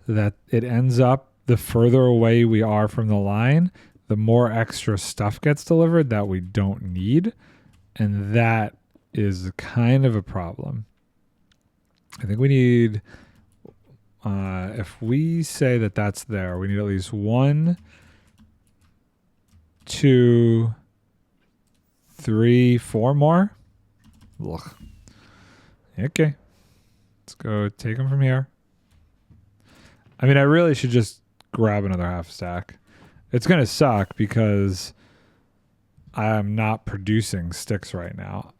that it ends up the further away we are from the line, the more extra stuff gets delivered that we don't need. And that is kind of a problem. I think we need, if we say that that's there, we need at least 1, 2, 3, 4 more. Ugh. Okay. Let's go take them from here. I mean, I really should just grab another half stack. It's going to suck because I'm not producing sticks right now.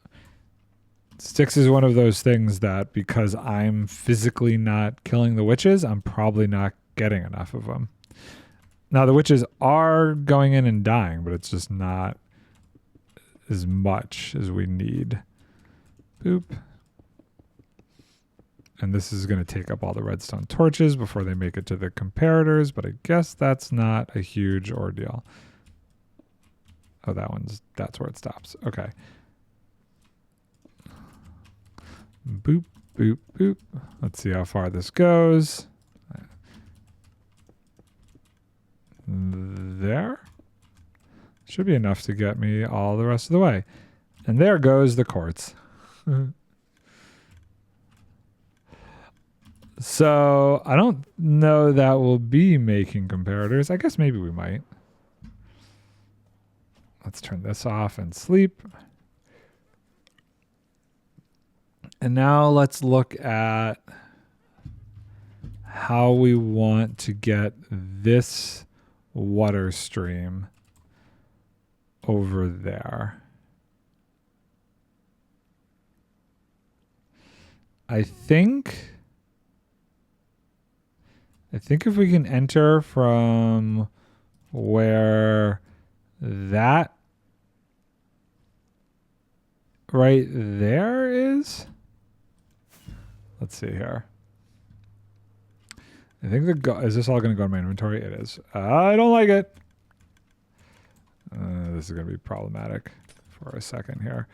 Sticks is one of those things that because I'm physically not killing the witches, I'm probably not getting enough of them. Now the witches are going in and dying, but it's just not as much as we need. Boop. And this is going to take up all the redstone torches before they make it to the comparators, but I guess that's not a huge ordeal. Oh, that's where it stops. Okay. Boop, boop, boop. Let's see how far this goes. There. Should be enough to get me all the rest of the way. And there goes the quartz. So I don't know that we'll be making comparators. I guess maybe we might. Let's turn this off and sleep. And now let's look at how we want to get this water stream over there. I think if we can enter from where that right there is. Let's see here. I think is this all going to go in my inventory? It is. I don't like it. This is going to be problematic for a second here.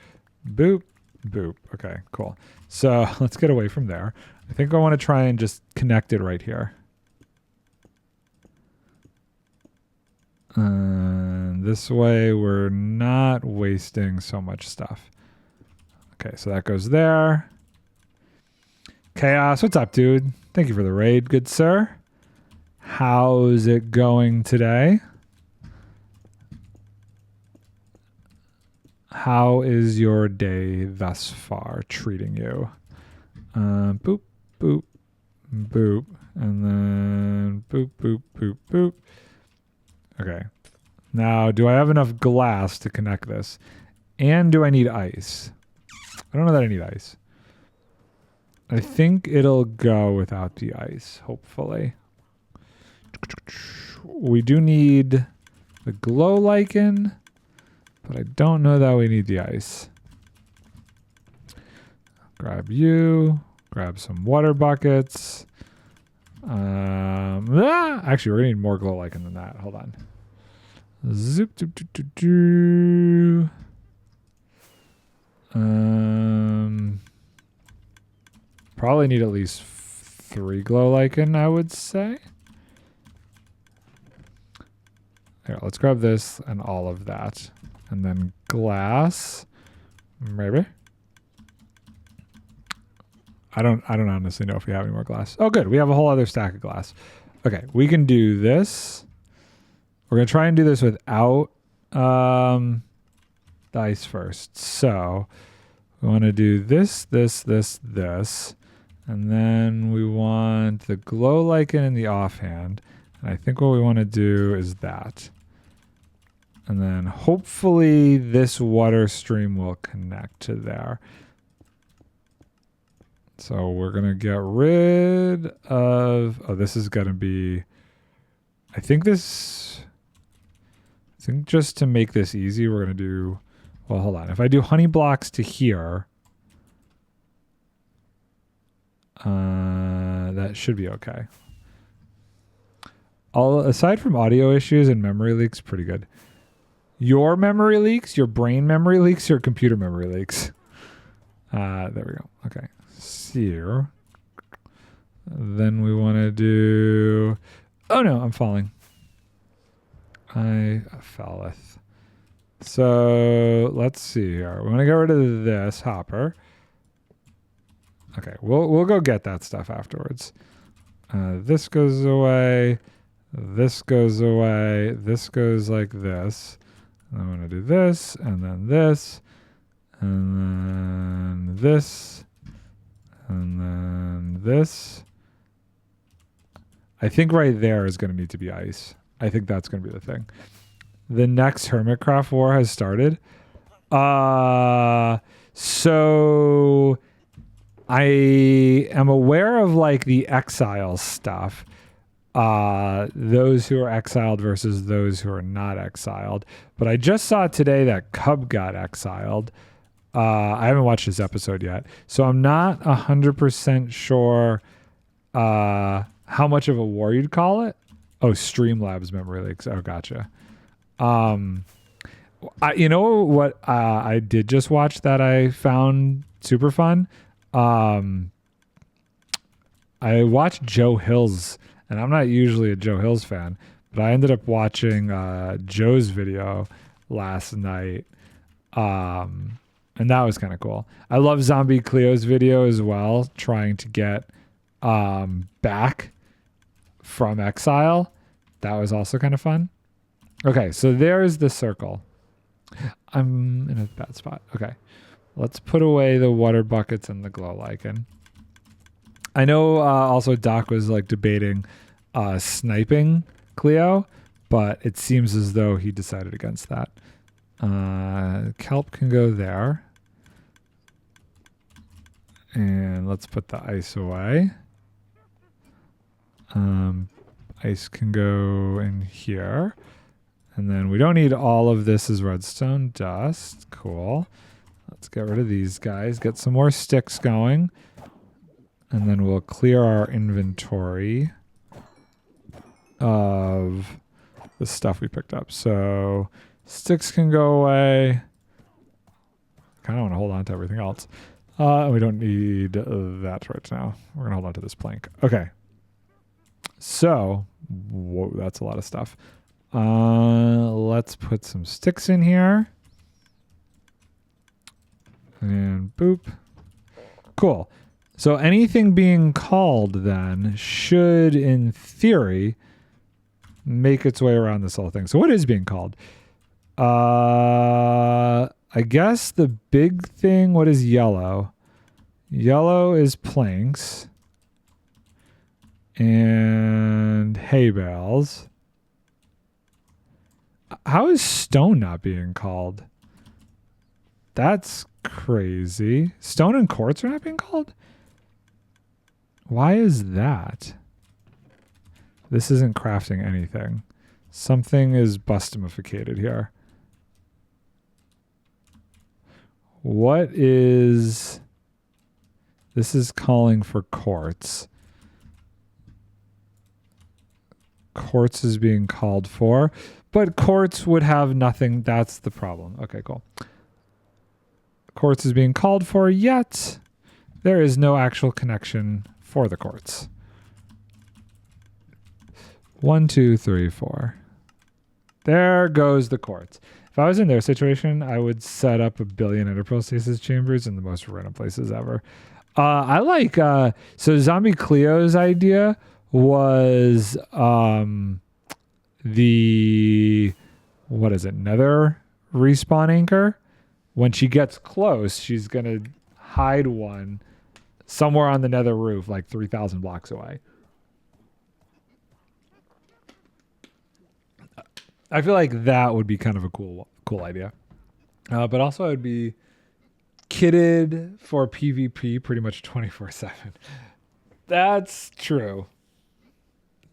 Boop, boop. Okay, cool. So let's get away from there. I think I want to try and just connect it right here. This way we're not wasting so much stuff. Okay, so that goes there. Chaos, what's up, dude? Thank you for the raid, good sir. How's it going today? How is your day thus far treating you? Boop, boop, boop, and then boop, boop, boop, boop. Okay. Now, do I have enough glass to connect this? And do I need ice? I don't know that I need ice. I think it'll go without the ice, hopefully. We do need the glow lichen, but I don't know that we need the ice. Grab you, grab some water buckets. Actually, we're gonna need more glow lichen than that. Hold on. Zoop, doop, doop, doop, doop. Probably need at least 3 glow lichen, I would say. Here, let's grab this and all of that. And then glass. Maybe. I don't honestly know if we have any more glass. Oh, good. We have a whole other stack of glass. Okay, we can do this. We're going to try and do this without the ice first. So we want to do this, this, this, this. And then we want the glow lichen in the offhand. And I think what we want to do is that. And then hopefully this water stream will connect to there. So we're going to get rid of... Oh, this is going to be... I think just to make this easy, we're going to do... Well, hold on. If I do honey blocks to here... that should be okay. Aside from audio issues and memory leaks, pretty good. Your memory leaks, your brain memory leaks, your computer memory leaks. There we go. Okay. Here. Then we want to do... Oh no, I'm falling. I falleth. So let's see here. We want to get rid of this hopper. Okay, we'll go get that stuff afterwards. This goes away. This goes away. This goes like this. And I'm going to do this, and then this, and then this, and then this. I think right there is going to need to be ice. I think that's going to be the thing. The next Hermitcraft war has started. So I am aware of like the exile stuff. Those who are exiled versus those who are not exiled. But I just saw today that Cub got exiled. I haven't watched this episode yet, so I'm not 100% sure how much of a war you'd call it. Oh, Streamlabs memory leaks. Oh, gotcha. You know what I did just watch that I found super fun? I watched Joe Hill's, and I'm not usually a Joe Hill's fan, but I ended up watching Joe's video last night. And that was kind of cool. I love Zombie Cleo's video as well, trying to get back from exile. That was also kind of fun. Okay, so there's the circle. I'm in a bad spot. Okay, let's put away the water buckets and the glow lichen. I know also Doc was like debating sniping Cleo, but it seems as though he decided against that. Kelp can go there. And let's put the ice away. Ice can go in here. And then we don't need all of this as redstone dust. Cool. Let's get rid of these guys. Get some more sticks going. And then we'll clear our inventory of the stuff we picked up. So sticks can go away. Kind of want to hold on to everything else. We don't need that right now. We're going to hold on to this plank. Okay. So, whoa, that's a lot of stuff. Let's put some sticks in here. And boop. Cool. So anything being called then should, in theory, make its way around this whole thing. So what is being called? I guess the big thing, what is yellow? Yellow is planks and hay bales. How is stone not being called? That's crazy. Stone and quartz are not being called? Why is that? This isn't crafting anything. Something is bustimificated here. What is... This is calling for quartz. Quartz is being called for, but quartz would have nothing. That's the problem. Okay, cool. Quartz is being called for, yet there is no actual connection for the quartz. 1, 2, 3, 4. There goes the quartz. If I was in their situation, I would set up 1 billion interpostasis chambers in the most random places ever. I like, so Zombie Cleo's idea was the, what is it, nether respawn anchor. When she gets close, she's going to hide one somewhere on the nether roof, like 3,000 blocks away. I feel like that would be kind of a cool idea. But also it would be kitted for PvP pretty much 24/7. That's true.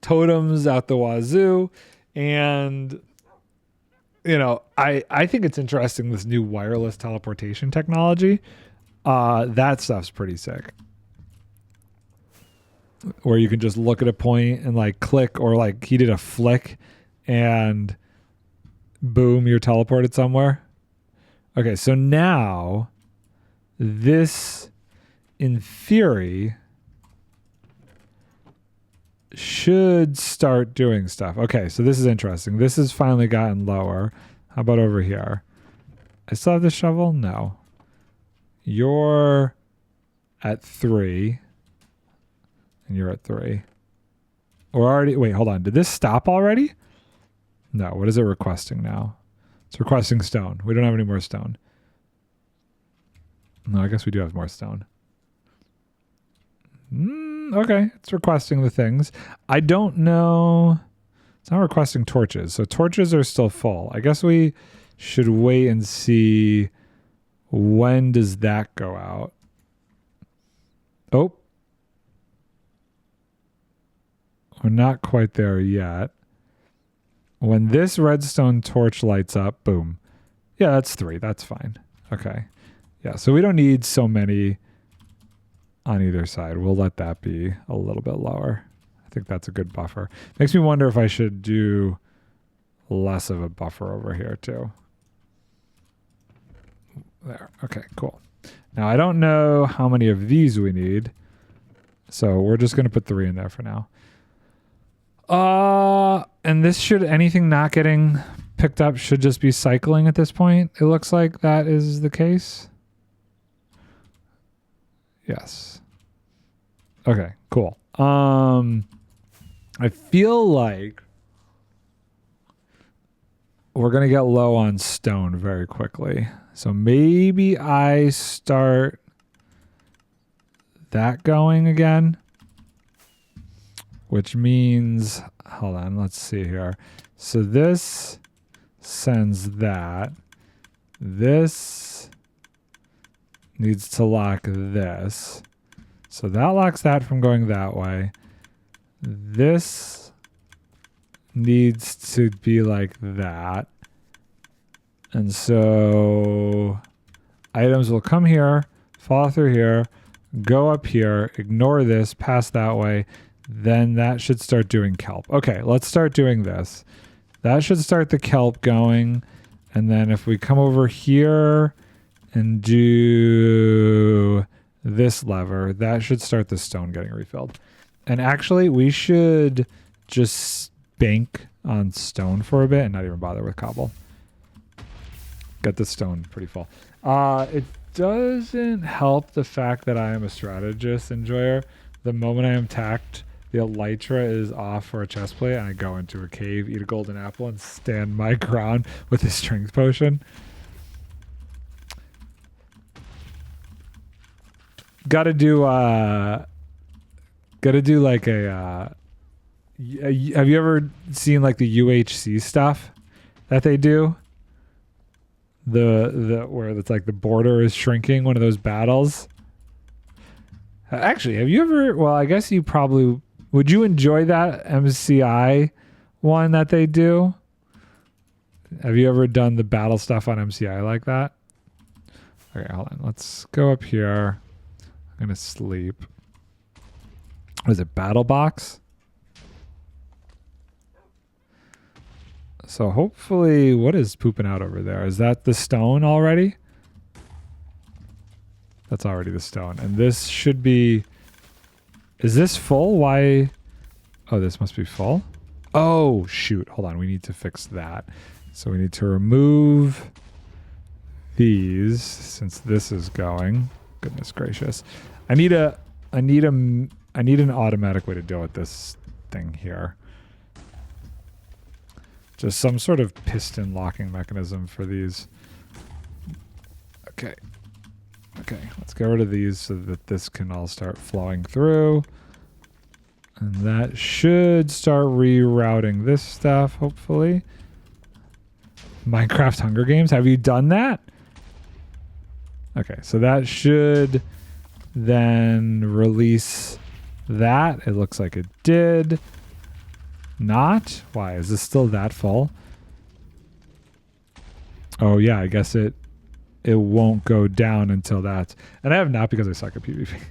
Totems out the wazoo. And, you know, I think it's interesting, this new wireless teleportation technology. That stuff's pretty sick. Where you can just look at a point and like click, or like he did a flick and boom, you're teleported somewhere. Okay, so now this, in theory, should start doing stuff. Okay, so this is interesting. This has finally gotten lower. How about over here? I still have the shovel? No. You're at 3. And you're at 3. We're already... Wait, hold on. Did this stop already? No. What is it requesting now? It's requesting stone. We don't have any more stone. No, I guess we do have more stone. Okay. It's requesting the things. I don't know. It's not requesting torches. So torches are still full. I guess we should wait and see When does that go out? Oh. We're not quite there yet. When this redstone torch lights up, boom. Yeah, that's 3. That's fine. Okay. Yeah, so we don't need so many on either side. We'll let that be a little bit lower. I think that's a good buffer. Makes me wonder if I should do less of a buffer over here too. There. Okay, cool. Now I don't know how many of these we need. So we're just going to put 3 in there for now. And this should, anything not getting picked up should just be cycling at this point. It looks like that is the case. Yes. Okay, cool. I feel like we're going to get low on stone very quickly. So maybe I start that going again. Which means, hold on, let's see here. So this sends that. This needs to lock this. So that locks that from going that way. This needs to be like that. And so items will come here, fall through here, go up here, ignore this, pass that way. Then that should start doing kelp. Okay, let's start doing this. That should start the kelp going. And then if we come over here and do this lever, that should start the stone getting refilled. And actually, we should just bank on stone for a bit and not even bother with cobble. Got the stone pretty full. It doesn't help the fact that I am a strategist enjoyer. The moment I am tacked, the elytra is off for a chest plate, and I go into a cave, eat a golden apple, and stand my ground with a strength potion. Gotta do like a have you ever seen like the UHC stuff that they do? The where it's like the border is shrinking, one of those battles. Actually, have you ever, well, I guess you probably, would you enjoy that MCI one that they do? Have you ever done the battle stuff on MCI like that? Okay, hold on. Let's go up here. I'm going to sleep. What is it, Battle Box? So hopefully, what is pooping out over there? Is that the stone already? That's already the stone. And this should be... Is this full? Why? Oh, this must be full? Oh, shoot. Hold on. We need to fix that. So we need to remove these since this is going. Goodness gracious. I need an automatic way to deal with this thing here. Just some sort of piston locking mechanism for these. Okay. Okay, let's get rid of these so that this can all start flowing through. And that should start rerouting this stuff, hopefully. Minecraft Hunger Games, have you done that? Okay, so that should then release that. It looks like it did. Not? Why? Is this still that full? Oh, yeah, I guess it won't go down until that. And I have not because I suck at PvP.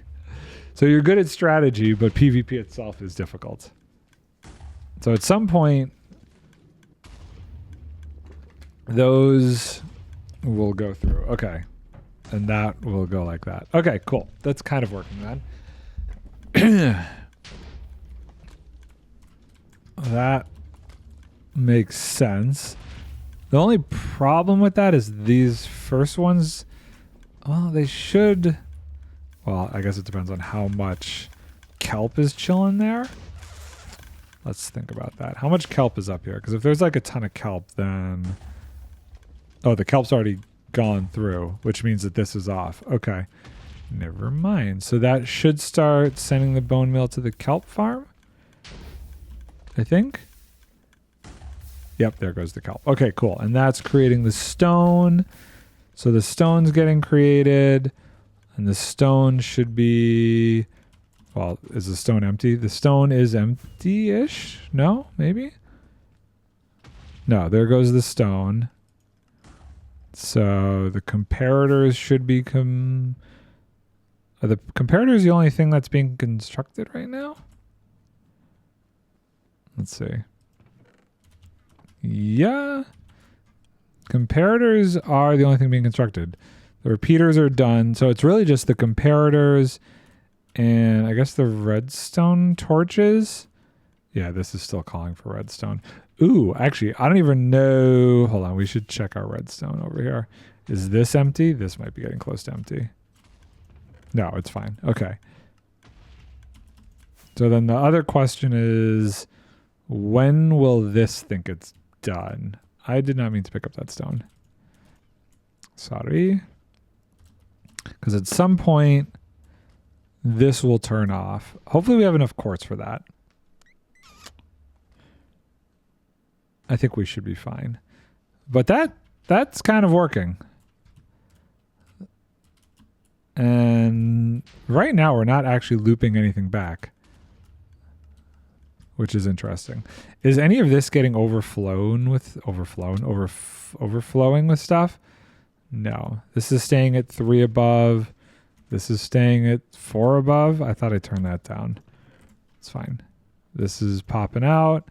So you're good at strategy, but PvP itself is difficult. So at some point, those will go through. Okay. And that will go like that. Okay, cool. That's kind of working then. That makes sense. The only problem with that is these first ones, well, they should, well, I guess it depends on how much kelp is chilling there. Let's think about that. How much kelp is up here? Because if there's like a ton of kelp, then, oh, the kelp's already gone through, which means that this is off. Okay, never mind. So that should start sending the bone meal to the kelp farm, I think. Yep, there goes the kelp. Okay, cool. And that's creating the stone. So the stone's getting created, and the stone should be, well, is the stone empty? The stone is empty-ish? No, maybe? No, there goes the stone. So the comparators should be are the comparators the only thing that's being constructed right now? Let's see. Yeah. Comparators are the only thing being constructed. The repeaters are done. So it's really just the comparators and I guess the redstone torches. Yeah, this is still calling for redstone. Ooh, actually, I don't even know. Hold on, we should check our redstone over here. Is this empty? This might be getting close to empty. No, it's fine. Okay. So then the other question is, when will this think it's done? I did not mean to pick up that stone. Sorry. Because at some point, this will turn off. Hopefully we have enough quartz for that. I think we should be fine. But that's kind of working. And right now we're not actually looping anything back, which is interesting. Is any of this getting overflowing with stuff? No. This is staying at 3 above. This is staying at 4 above. I thought I turned that down. It's fine. This is popping out.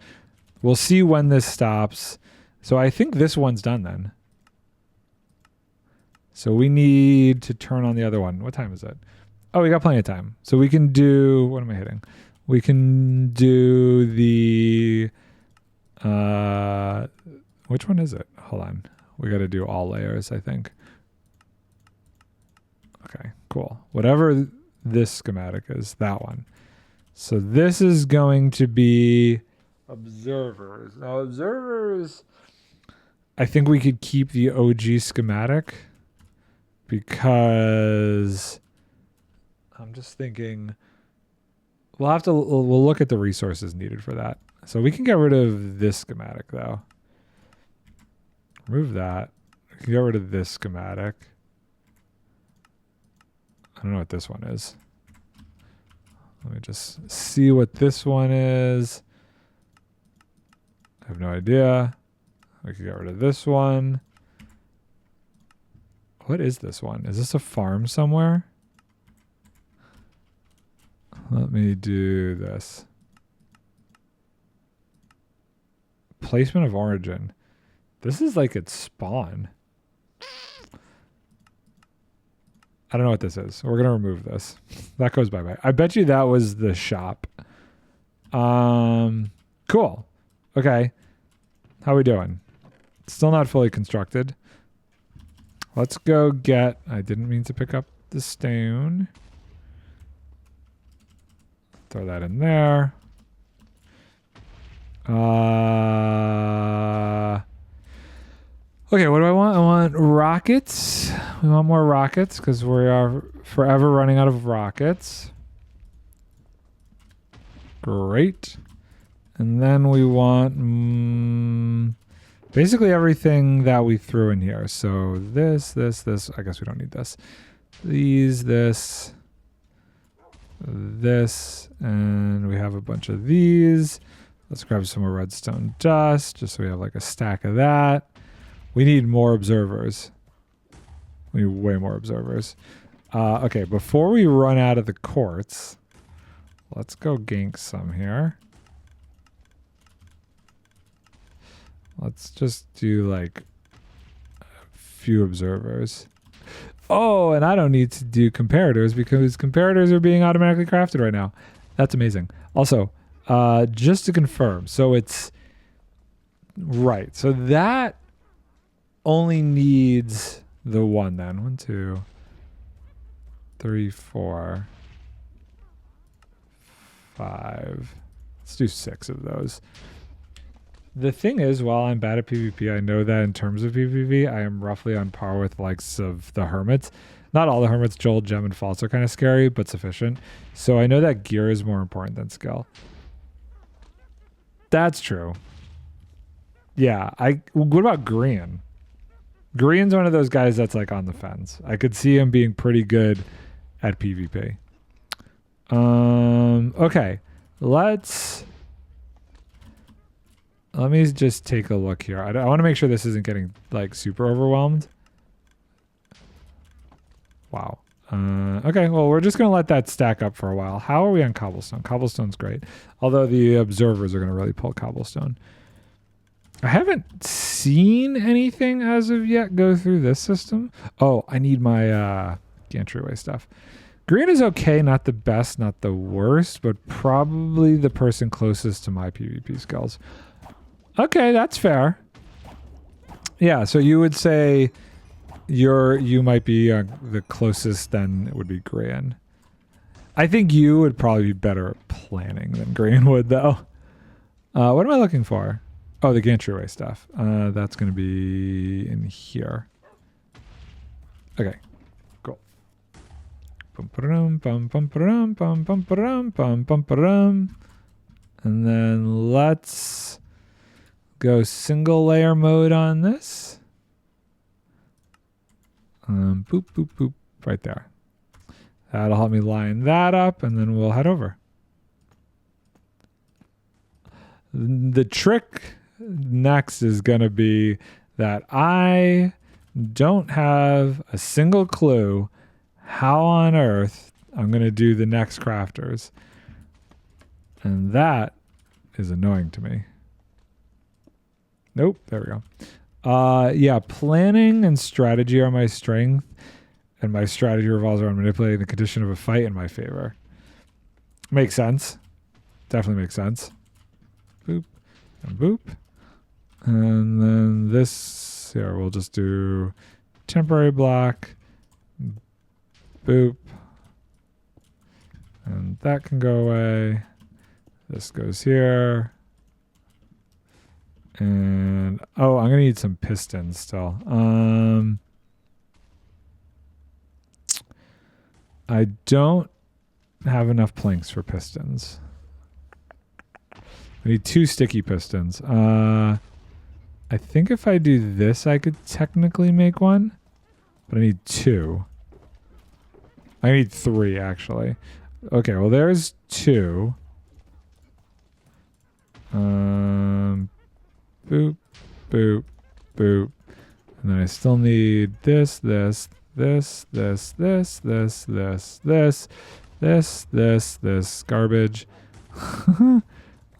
We'll see when this stops. So I think this one's done then. So we need to turn on the other one. What time is it? Oh, we got plenty of time. So we can do, what am I hitting? We can do the, which one is it? Hold on. We got to do all layers, I think. Okay, cool. Whatever this schematic is, that one. So this is going to be observers. Now observers, I think we could keep the OG schematic because I'm just thinking we'll look at the resources needed for that. So we can get rid of this schematic though. Remove that. We can get rid of this schematic. I don't know what this one is. Let me just see what this one is. I have no idea. We can get rid of this one. What is this one? Is this a farm somewhere? Let me do this. Placement of origin. This is like its spawn. I don't know what this is. We're going to remove this. That goes bye-bye. I bet you that was the shop. Cool. Okay. How we doing? Still not fully constructed. Let's go get... I didn't mean to pick up the stone. Throw that in there. Okay, what do I want? I want rockets. We want more rockets because we are forever running out of rockets. Great. And then we want basically everything that we threw in here. So this. I guess we don't need this. These, this, and we have a bunch of these. Let's grab some more redstone dust just so we have like a stack of that. We need more observers. We need way more observers. Okay, before we run out of the quartz, let's go gank some here. Let's just do like a few observers. Oh, and I don't need to do comparators because comparators are being automatically crafted right now. That's amazing. Also, just to confirm, so it's right. So that only needs the one then. 1, 2, 3, 4, 5. Let's do 6 of those. The thing is, while I'm bad at PvP, I know that in terms of PvP, I am roughly on par with likes of the hermits. Not all the hermits, Joel, Gem, and False are kind of scary, but sufficient. So I know that gear is more important than skill. That's true. Yeah, what about green? Green's one of those guys that's like on the fence. I could see him being pretty good at PvP. Okay. Let me just take a look here. I want to make sure this isn't getting like super overwhelmed. Wow. Okay, well, we're just going to let that stack up for a while. How are we on cobblestone? Cobblestone's great. Although the observers are going to really pull cobblestone. I haven't seen anything as of yet go through this system. Oh, I need my gantry stuff. Green is okay, not the best, not the worst, but probably the person closest to my PvP skills. Okay, that's fair. Yeah, so you would say you might be the closest, then it would be Green. I think you would probably be better at planning than Green would, though. What am I looking for? Oh, the gantry stuff. That's going to be in here. Okay, cool. And then let's go single layer mode on this. Boop, boop, boop, right there. That'll help me line that up, and then we'll head over. The trick next is going to be that I don't have a single clue how on earth I'm going to do the next crafters. And that is annoying to me. Nope, there we go. Yeah, planning and strategy are my strength, and my strategy revolves around manipulating the condition of a fight in my favor. Makes sense. Definitely makes sense. Boop and boop. And then this here, we'll just do temporary block. Boop. And that can go away. This goes here. And oh, I'm gonna need some pistons still. I don't have enough planks for pistons. I need 2 sticky pistons. I think if I do this, I could technically make one, but I need 2. I need 3 actually. Okay, well there's 2. Boop, boop, boop. And then I still need this garbage. Boop,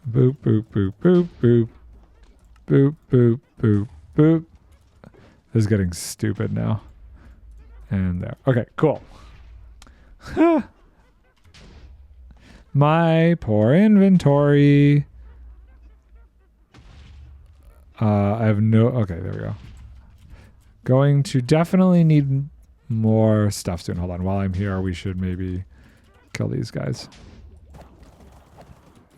boop, boop, boop, boop. Boop, boop, boop, boop. This is getting stupid now. And there. Okay, cool. My poor inventory. I have no... Okay, there we go. Going to definitely need more stuff soon. Hold on. While I'm here, we should maybe kill these guys.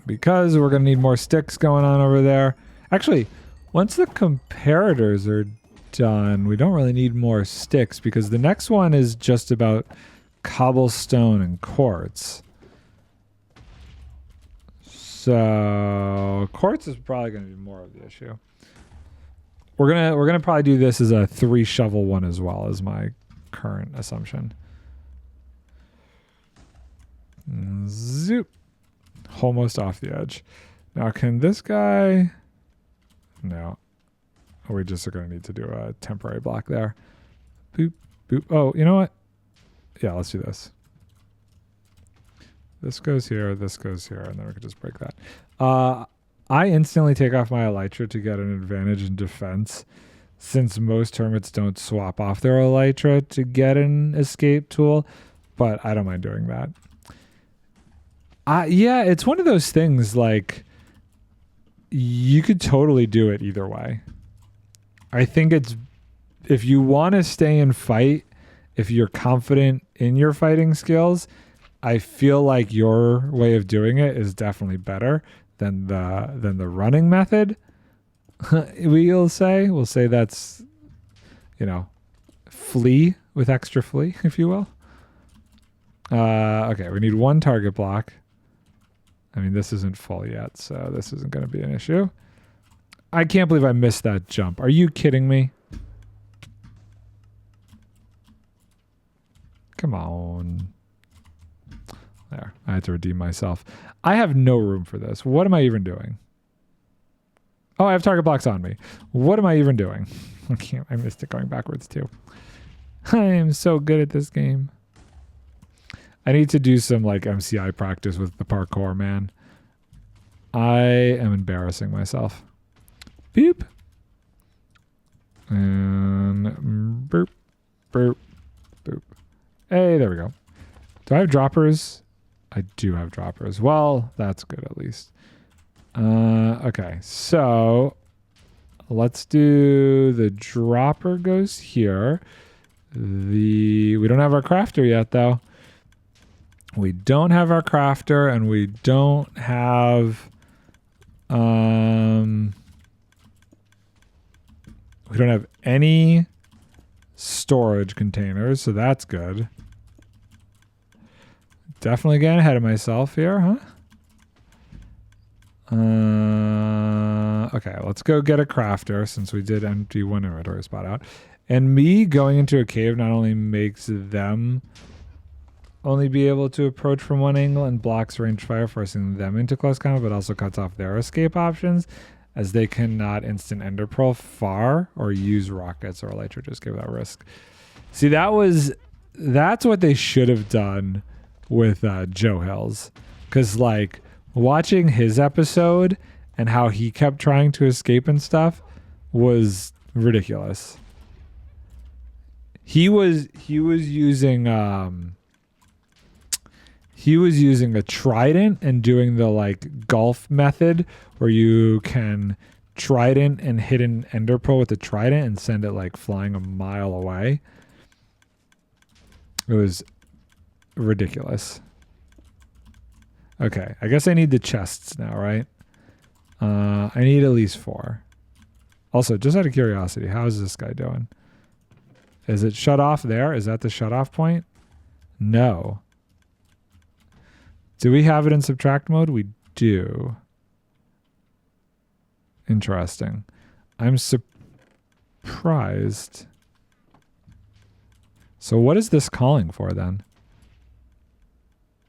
Because we're going to need more sticks going on over there. Actually, once the comparators are done, we don't really need more sticks because the next one is just about cobblestone and quartz. So quartz is probably going to be more of the issue. We're gonna probably do this as a 3 shovel one as well, as my current assumption. Zoop. Almost off the edge. Now can this guy... No. We just are going to need to do a temporary block there. Boop, boop. Oh, you know what? Yeah, let's do this. This goes here, and then we can just break that. I instantly take off my elytra to get an advantage in defense, since most hermits don't swap off their elytra to get an escape tool, but I don't mind doing that. Yeah, it's one of those things, like, you could totally do it either way. I think it's, if you want to stay and fight, if you're confident in your fighting skills, I feel like your way of doing it is definitely better than the running method. We'll say that's, you know, flee with extra flee, if you will. Okay, we need 1 target block. I mean, this isn't full yet, so this isn't going to be an issue. I can't believe I missed that jump. Are you kidding me? Come on. There, I had to redeem myself. I have no room for this. What am I even doing? Oh, I have target blocks on me. What am I even doing? I missed it going backwards too. I am so good at this game. I need to do some like MCI practice with the parkour, man. I am embarrassing myself. Boop. And boop, boop, boop. Hey, there we go. Do I have droppers? I do have droppers. Well, that's good at least. Okay, so let's do the dropper goes here. We don't have our crafter yet though. We don't have our crafter and we don't have we don't have any storage containers, so that's good. Definitely getting ahead of myself here, huh? Okay, let's go get a crafter since we did empty one inventory spot out. And me going into a cave not only makes them only be able to approach from one angle and blocks range fire, forcing them into close combat, but also cuts off their escape options, as they cannot instant ender pearl far or use rockets or elytra just give that risk. See, that's what they should have done with Joe Hills, because like watching his episode and how he kept trying to escape and stuff was ridiculous. He was using a trident and doing the like golf method where you can trident and hit an ender pearl with the trident and send it like flying a mile away. It was ridiculous. Okay, I guess I need the chests now, right? I need at least 4. Also, just out of curiosity, how is this guy doing? Is it shut off there? Is that the shut off point? No. Do we have it in subtract mode? We do. Interesting. I'm surprised. So what is this calling for then?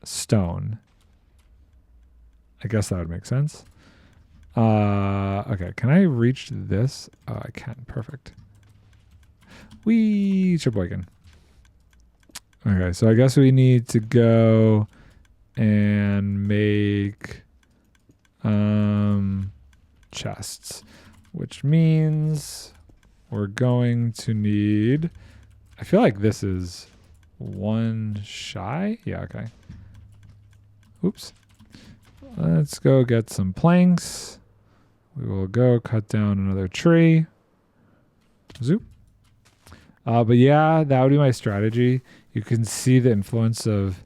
Stone. I guess that would make sense. Okay, can I reach this? Oh, I can. Perfect. Wee, Sheboygan. Okay, so I guess we need to go and make chests, which means we're going to need, I feel like this is 1 shy. Yeah, okay. Oops. Let's go get some planks. We will go cut down another tree. Zoop. But yeah, that would be my strategy. You can see the influence of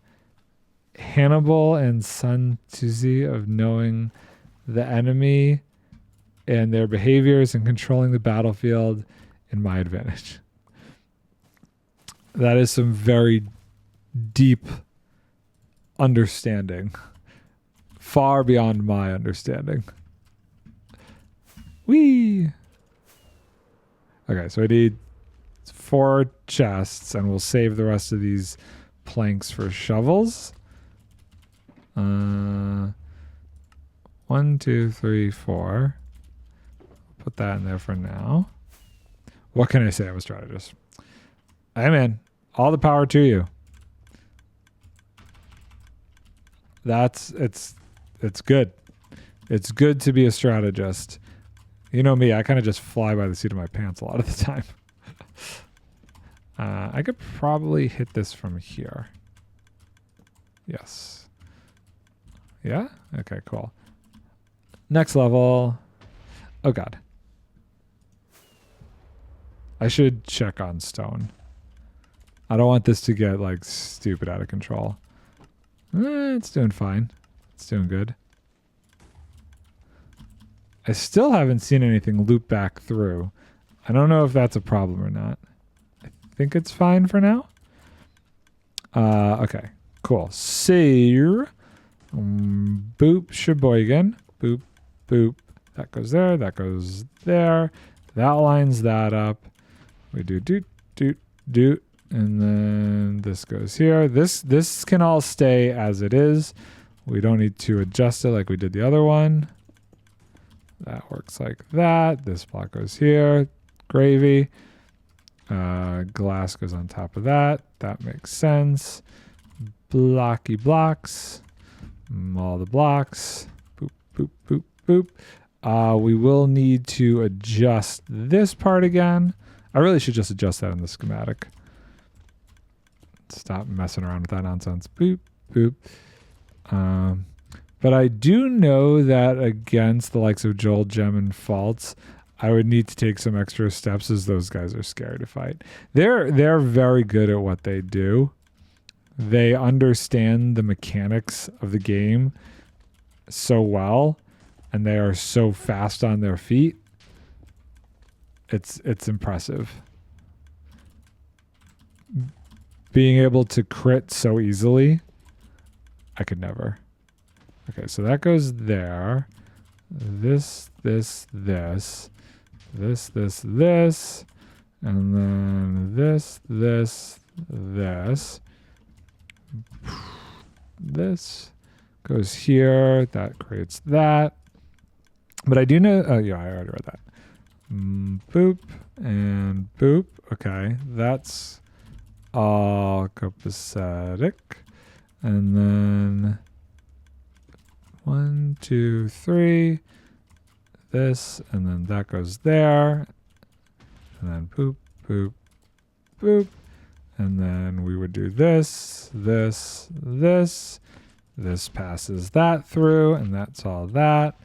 Hannibal and Sun Tzu of knowing the enemy and their behaviors and controlling the battlefield in my advantage. That is some very deep understanding. Far beyond my understanding. Whee! Okay, so I need 4 chests, and we'll save the rest of these planks for shovels. 1, 2, 3, 4. Put that in there for now. What can I say? I'm a strategist. Hey man, all the power to you. It's good. It's good to be a strategist. You know me, I kind of just fly by the seat of my pants a lot of the time. I could probably hit this from here. Yes. Yeah? Okay, cool. Next level. Oh god. I should check on stone. I don't want this to get like stupid out of control. It's doing fine. It's doing good. I still haven't seen anything loop back through. I don't know if that's a problem or not. I think it's fine for now. Okay, cool. Save. Boop, Sheboygan. Boop, boop. That goes there. That goes there. That lines that up. We do, doot, doot, doot, And then this goes here. This can all stay as it is. We don't need to adjust it like we did the other one. That works like that. This block goes here. Gravy. Glass goes on top of that. That makes sense. Blocky blocks. All the blocks. Boop, boop, boop, boop. We will need to adjust this part again. I really should just adjust that in the schematic. Stop messing around with that nonsense. Boop, boop. But I do know that against the likes of Joel, Gem, and Faltz, I would need to take some extra steps as those guys are scary to fight. They're very good at what they do. They understand the mechanics of the game so well, and they are so fast on their feet. It's impressive. Being able to crit so easily, I could never. Okay, so that goes there. This, and then this. This goes here. That creates that. But I do know, oh yeah, I already read that. Boop and boop. Okay, that's all copacetic. And then 1, 2, 3. This, and then that goes there. And then boop, boop, boop. And then we would do this. This passes that through, and that's all that.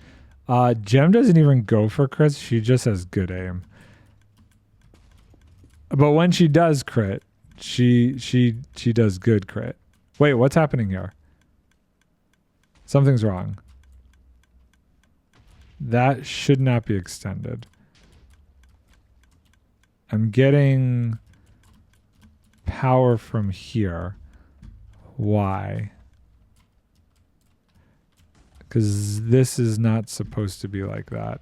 Gem doesn't even go for crits. She just has good aim. But when she does crit, she does good crit. Wait, what's happening here? Something's wrong. That should not be extended. I'm getting power from here. Why? Because this is not supposed to be like that.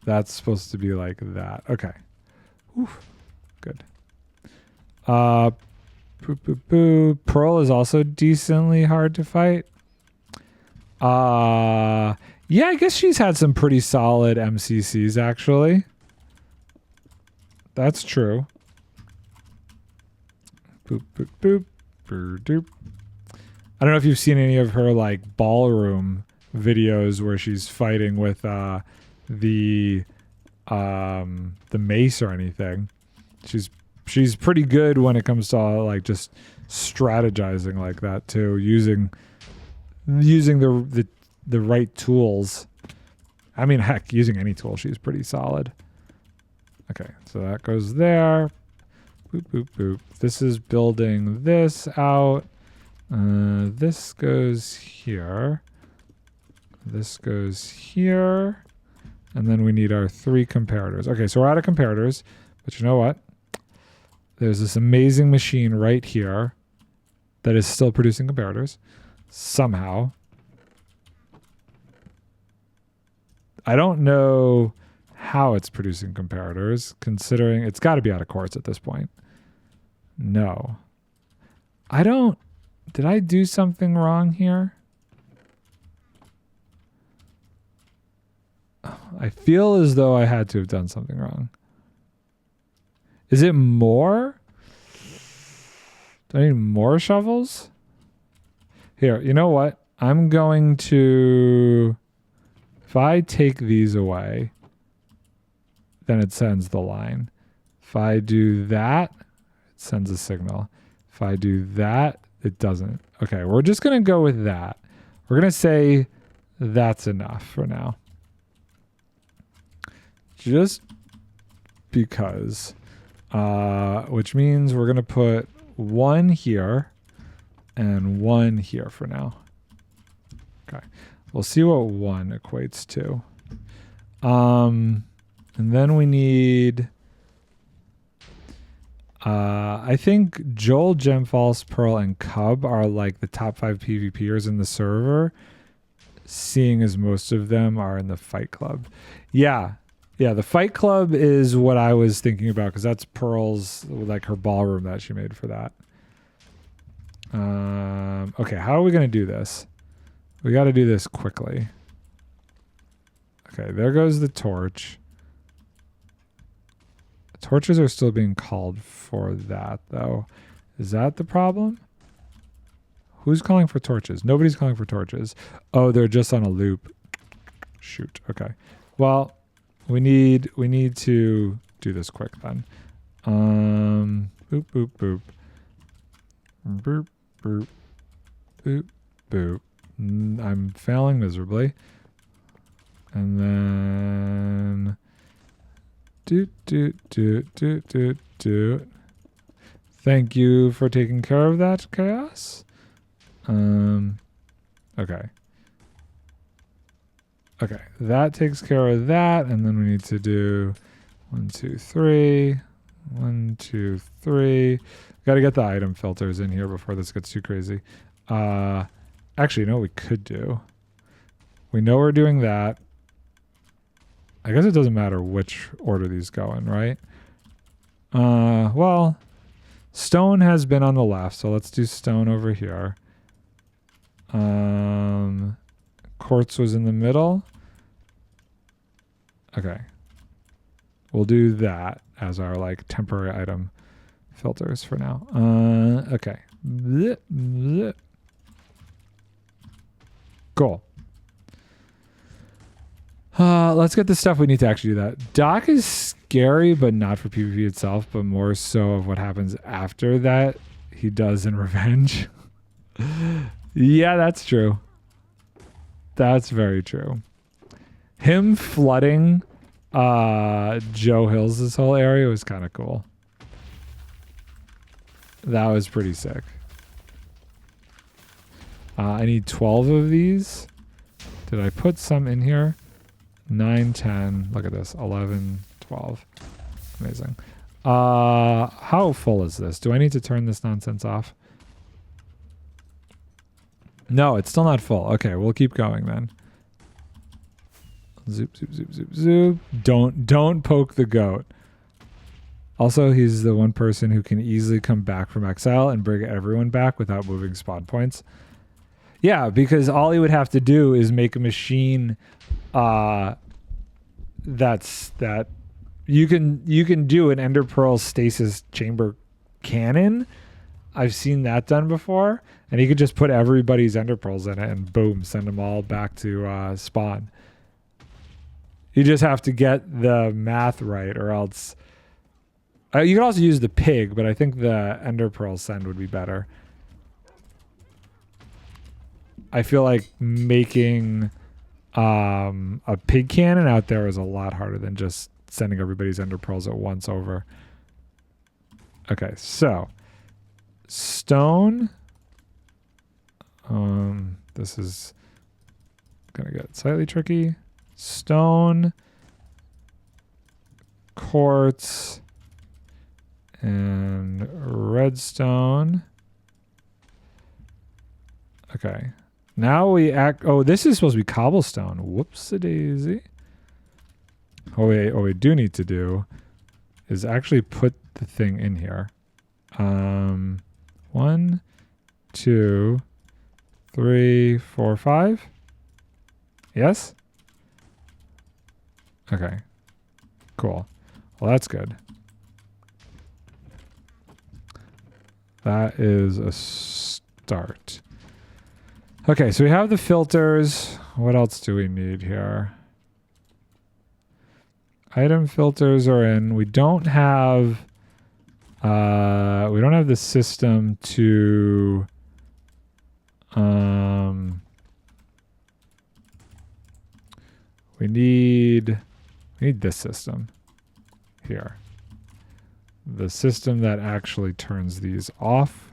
That's supposed to be like that. Okay. Oof. Good. Boop, boop, boop. Pearl is also decently hard to fight. Yeah, I guess she's had some pretty solid MCCs, actually. That's true. Boop, boop, boop. Boop, doop. I don't know if you've seen any of her like ballroom videos where she's fighting with the mace or anything. She's pretty good when it comes to like just strategizing like that too, using the right tools. I mean, heck, using any tool, she's pretty solid. Okay, so that goes there. Boop, boop, boop. This is building this out. This goes here. This goes here. And then we need our 3 comparators. Okay, so we're out of comparators. But you know what? There's this amazing machine right here that is still producing comparators. Somehow. I don't know how it's producing comparators, considering it's got to be out of Quartz at this point. No. Did I do something wrong here? I feel as though I had to have done something wrong. Is it more? Do I need more shovels? Here, you know what? I'm going to... If I take these away, then it sends the line. If I do that, it sends a signal. If I do that, it doesn't. Okay, we're just going to go with that. We're going to say that's enough for now. Just because. Which means we're going to put 1 here and 1 here for now. Okay. We'll see what 1 equates to. And then we need... I think Joel, Gem, False, Pearl, and Cub are like the top 5 PvPers in the server, seeing as most of them are in the Fight Club. Yeah, Yeah, the Fight Club is what I was thinking about because that's Pearl's, like her ballroom that she made for that. Okay, how are we going to do this? We got to do this quickly. Okay, there goes the torch. Torches are still being called for that, though. Is that the problem? Who's calling for torches? Nobody's calling for torches. Oh, they're just on a loop. Shoot. Okay. Well, we need to do this quick then. Boop boop boop. Boop boop boop boop. I'm failing miserably. And then do. Thank you for taking care of that, Chaos. Okay. Okay, that takes care of that, and then we need to do 1, 2, 3. 1, 2, 3. Got to get the item filters in here before this gets too crazy. Actually, you know what we could do? We know we're doing that. I guess it doesn't matter which order these go in, right? Well, stone has been on the left, so let's do stone over here. Quartz was in the middle. Okay. We'll do that as our like temporary item filters for now. Okay. Blip, blip. Cool. Let's get the stuff we need to actually do that. Doc is scary, but not for PvP itself, but more so of what happens after that he does in Revenge. Yeah, that's true. That's very true. Him flooding Joe Hills, this whole area, was kind of cool. That was pretty sick. I need 12 of these. Did I put some in here? 9, 10. Look at this. 11, 12. Amazing. How full is this? Do I need to turn this nonsense off? No, it's still not full. Okay, we'll keep going then. Zoop, zoop, zoop, zoop, zoop. Don't poke the goat. Also, he's the one person who can easily come back from exile and bring everyone back without moving spawn points. Yeah, because all he would have to do is make a machine that you can do an Ender Pearl stasis chamber cannon. I've seen that done before, and he could just put everybody's Ender Pearls in it and boom, send them all back to spawn. You just have to get the math right, or else you could also use the pig, but I think the Ender Pearl send would be better. I feel like making a pig cannon out there is a lot harder than just sending everybody's Ender Pearls at once over. Okay, so stone. This is gonna get slightly tricky. Stone, quartz, and redstone. Okay. Now we act. Oh, this is supposed to be cobblestone. Whoops-a-daisy. What we do need to do is actually put the thing in here. 1, 2, 3, 4, 5. Yes? Okay. Cool. Well, that's good. That is a start. Okay, so we have the filters. What else do we need here? Item filters are in. We don't have the system to we need this system here. The system that actually turns these off.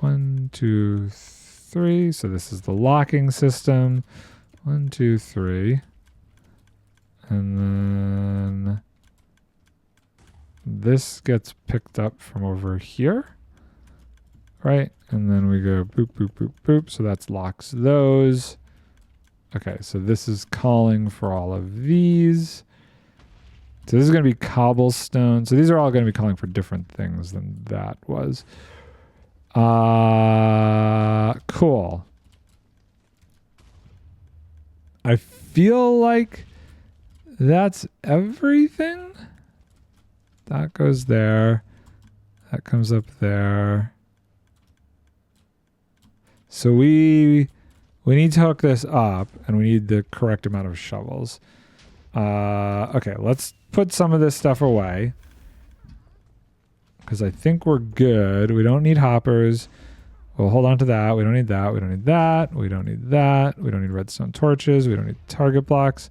1, 2, 3. So this is the locking system. 1, 2, 3. And then this gets picked up from over here. Right? And then we go boop, boop, boop, boop. So that locks those. Okay, so this is calling for all of these. So this is going to be cobblestone. So these are all going to be calling for different things than that was. Cool. I feel like that's everything. That goes there. That comes up there. So we need to hook this up, and we need the correct amount of shovels. Okay, let's put some of this stuff away, because I think we're good. We don't need hoppers. We'll hold on to that. We don't need that. We don't need that. We don't need that. We don't need redstone torches. We don't need target blocks.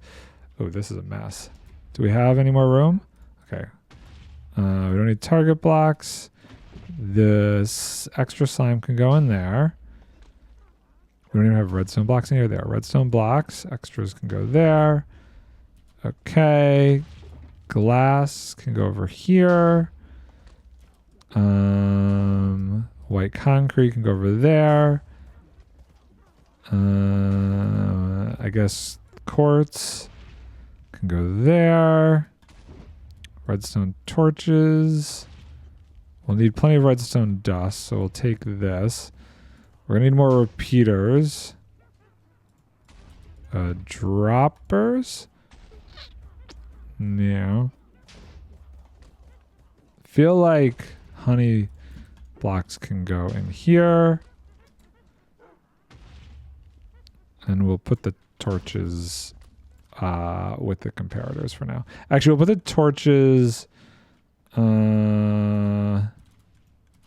Oh, this is a mess. Do we have any more room? Okay. We don't need target blocks. This extra slime can go in there. We don't even have redstone blocks in here. There are redstone blocks. Extras can go there. Okay. Glass can go over here. White concrete can go over there. I guess quartz can go there. Redstone torches. We'll need plenty of redstone dust, so we'll take this. We're gonna need more repeaters. Droppers. Yeah. Feel like honey blocks can go in here. And we'll put the torches with the comparators for now. Actually, we'll put the torches...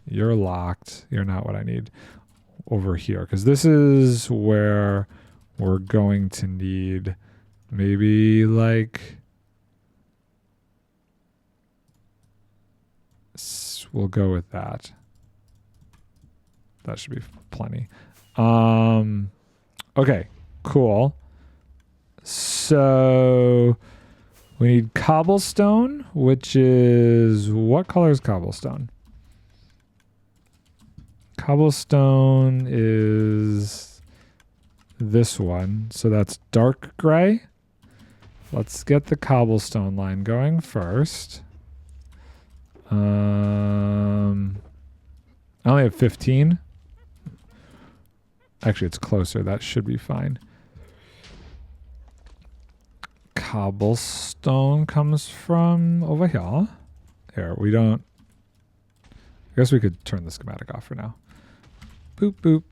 you're locked. You're not what I need. Over here. Because this is where we're going to need maybe like... We'll go with that. That should be plenty. Okay, cool. So we need cobblestone, which is... What color is cobblestone? Cobblestone is this one. So that's dark gray. Let's get the cobblestone line going first. I only have 15. Actually, it's closer. That should be fine. Cobblestone comes from over here. Here, we don't... I guess we could turn the schematic off for now. Boop, boop.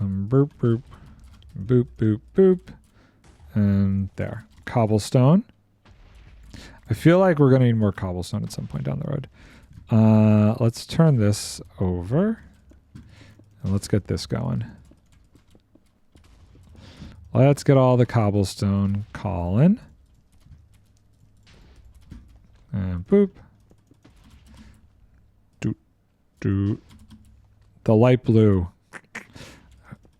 Boop, boop. Boop, boop, boop. And there. Cobblestone. I feel like we're going to need more cobblestone at some point down the road. Let's turn this over. And let's get this going. Let's get all the cobblestone calling. And boop. Doot, doot. The light blue.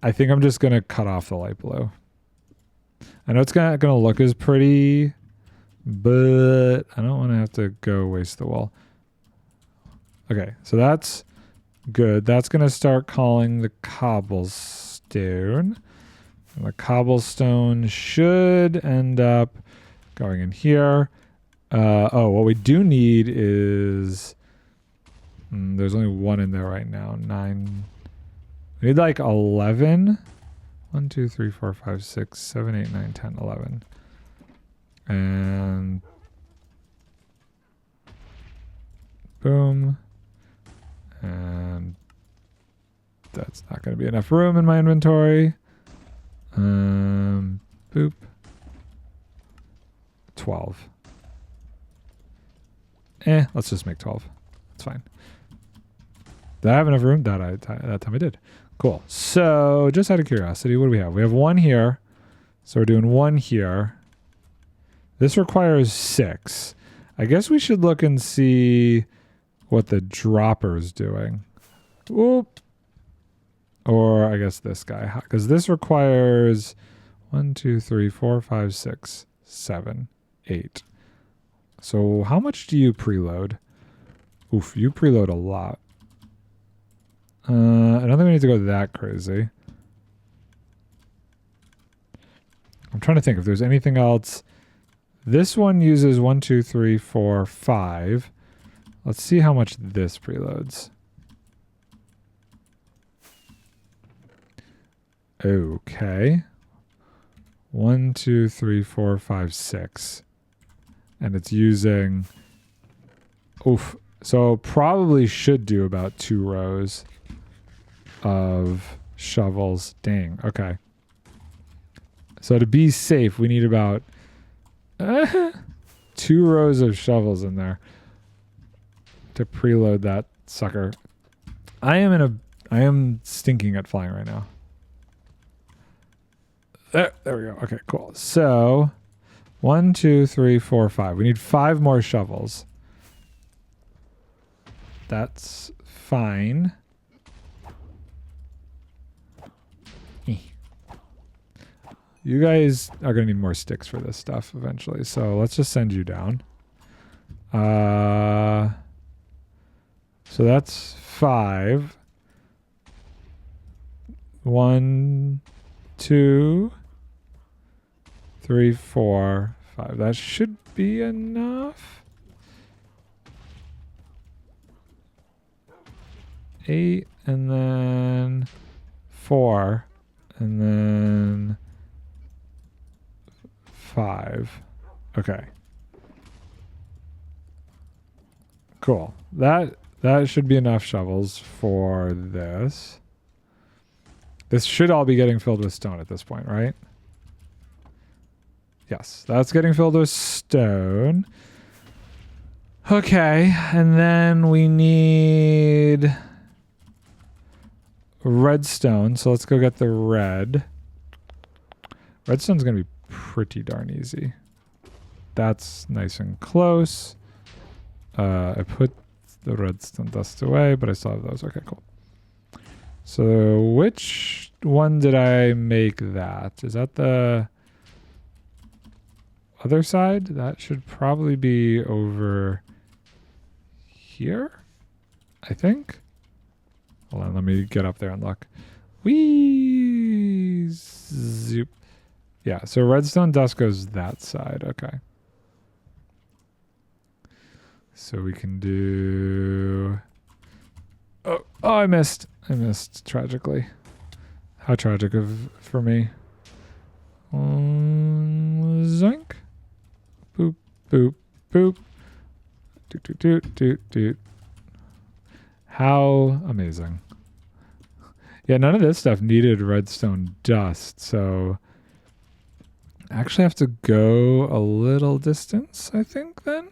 I think I'm just going to cut off the light blue. I know it's not going to look as pretty, but I don't want to have to go waste the wool. Okay, so that's good. That's going to start calling the cobblestone. And the cobblestone should end up going in here. What we do need is... there's only one in there right now. 9. We need like 11. 1, 2, 3, 4, 5, 6, 7, 8, 9, 10, 11. And... boom. And... that's not going to be enough room in my inventory. Boop. 12. Let's just make 12. That's fine. Did I have enough room? That time I did. Cool. So, just out of curiosity, what do we have? We have 1 here. So we're doing 1 here. This requires 6. I guess we should look and see what the dropper's doing. Oop. Or I guess this guy. Because this requires 1, 2, 3, 4, 5, 6, 7, 8. So how much do you preload? Oof, you preload a lot. I don't think we need to go that crazy. I'm trying to think if there's anything else This one uses 1, 2, 3, 4, 5. Let's see how much this preloads. Okay. 1, 2, 3, 4, 5, 6. And it's using... Oof. So probably should do about 2 rows of shovels. Dang. Okay. So to be safe, we need about 2 rows of shovels in there to preload that sucker. I am stinking at flying right now. There we go. Okay, cool. So 1, 2, 3, 4, 5. We need 5 more shovels. That's fine. You guys are going to need more sticks for this stuff eventually. So let's just send you down. So that's 5. 1, 2, 3, 4, 5. That should be enough. 8, and then 4, and then 5. Okay. Cool. That should be enough shovels for this. This should all be getting filled with stone at this point, right? Yes, that's getting filled with stone. Okay, and then we need redstone. So let's go get the red. Redstone's going to be pretty darn easy. That's nice and close. I put the redstone dust away, but I still have those. Okay, cool. So which one did I make that? Is that the other side? That should probably be over here, I think. Hold on, let me get up there and look. Whee! Zoop. Yeah, so redstone dust goes that side. Okay. So we can do... Oh, I missed. I missed tragically. How tragic for me. Zoink. Boop, boop, boop. Doot, doot, doot, doot, doot. How amazing. Yeah, none of this stuff needed redstone dust, so I actually have to go a little distance, I think, then.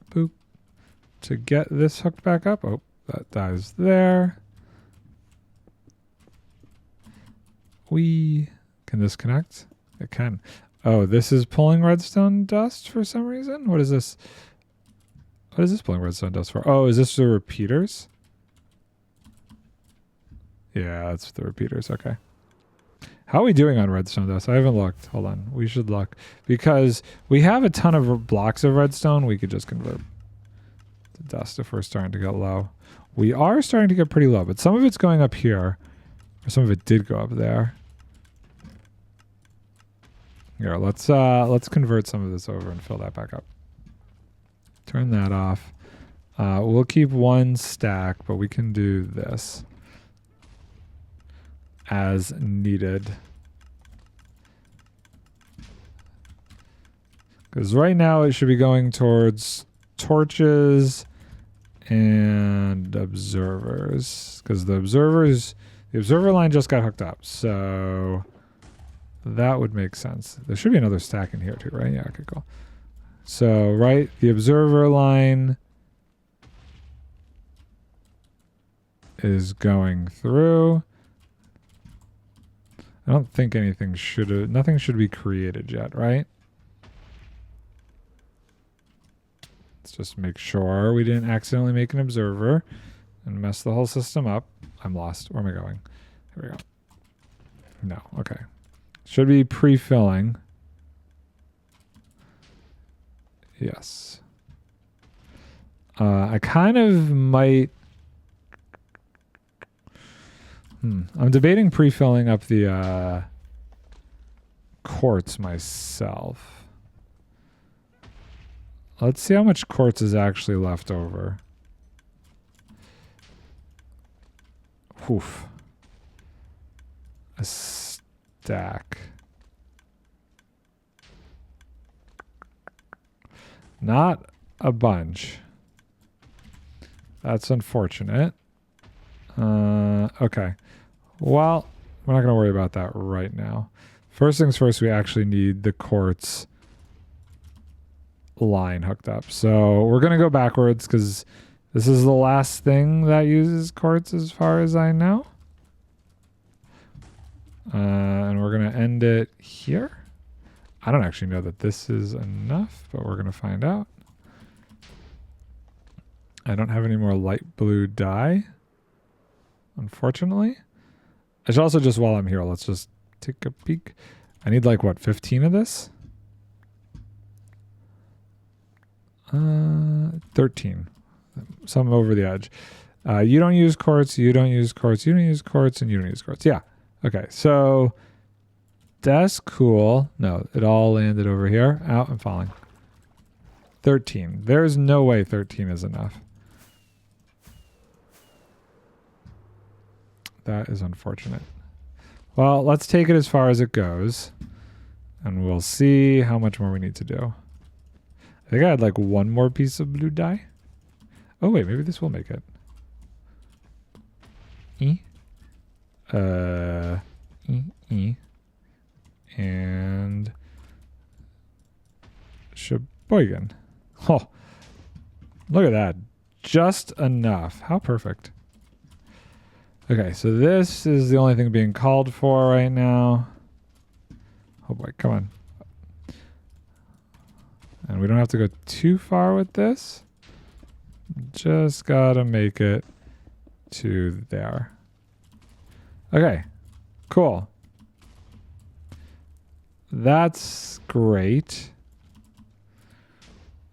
Boop. To get this hooked back up. Oh, that dies there. Can this connect? It can. Oh, this is pulling redstone dust for some reason? What is this? What is this pulling redstone dust for? Oh, is this the repeaters? Yeah, it's the repeaters. Okay. How are we doing on redstone dust? I haven't looked. Hold on. We should look. Because we have a ton of blocks of redstone. We could just convert to dust if we're starting to get low. We are starting to get pretty low, but some of it's going up here. Or some of it did go up there. Here, let's convert some of this over and fill that back up. Turn that off. We'll keep 1 stack, but we can do this as needed. Because right now it should be going towards torches and observers. Because the observer line just got hooked up. So that would make sense. There should be another stack in here too, right? Yeah, okay, cool. So, right, the observer line is going through. I don't think nothing should be created yet, right? Let's just make sure we didn't accidentally make an observer and mess the whole system up. I'm lost. Where am I going? Here we go. No, okay. Should be pre-filling. Yes. I kind of might... I'm debating pre-filling up the quartz myself. Let's see how much quartz is actually left over. Oof. A stack. Not a bunch. That's unfortunate. Okay. Well, we're not going to worry about that right now. First things first, we actually need the quartz line hooked up. So we're going to go backwards because this is the last thing that uses quartz as far as I know. And we're going to end it here. I don't actually know that this is enough, but we're going to find out. I don't have any more light blue dye, unfortunately. I should also just, while I'm here, let's just take a peek. I need like, what, 15 of this? 13. Some over the edge. You don't use quartz, you don't use quartz, you don't use quartz, and you don't use quartz. Yeah. Okay, so that's cool. No, it all landed over here. Ow, I'm falling. 13. There's no way 13 is enough. That is unfortunate. Well, let's take it as far as it goes, and we'll see how much more we need to do. I think I had like one more piece of blue dye. Oh, wait, maybe this will make it. And Sheboygan. Oh, look at that. Just enough. How perfect. Okay, so this is the only thing being called for right now. Oh boy, come on. And we don't have to go too far with this. Just gotta make it to there. Okay, cool. That's great.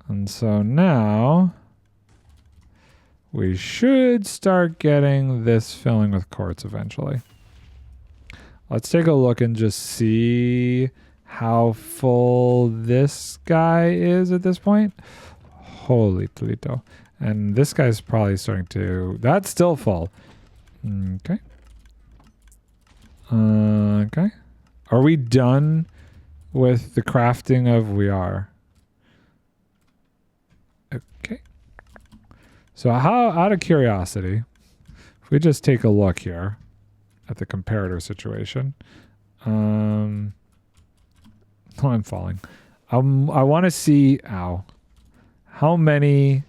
And so now we should start getting this filling with quartz eventually. Let's take a look and just see how full this guy is at this point. Holy Toledo. And this guy's probably starting to... That's still full. Okay. Okay. Are we done with the crafting of... We are. Okay. So how, out of curiosity, if we just take a look here at the comparator situation. Oh, I'm falling. I want to see... Ow. How many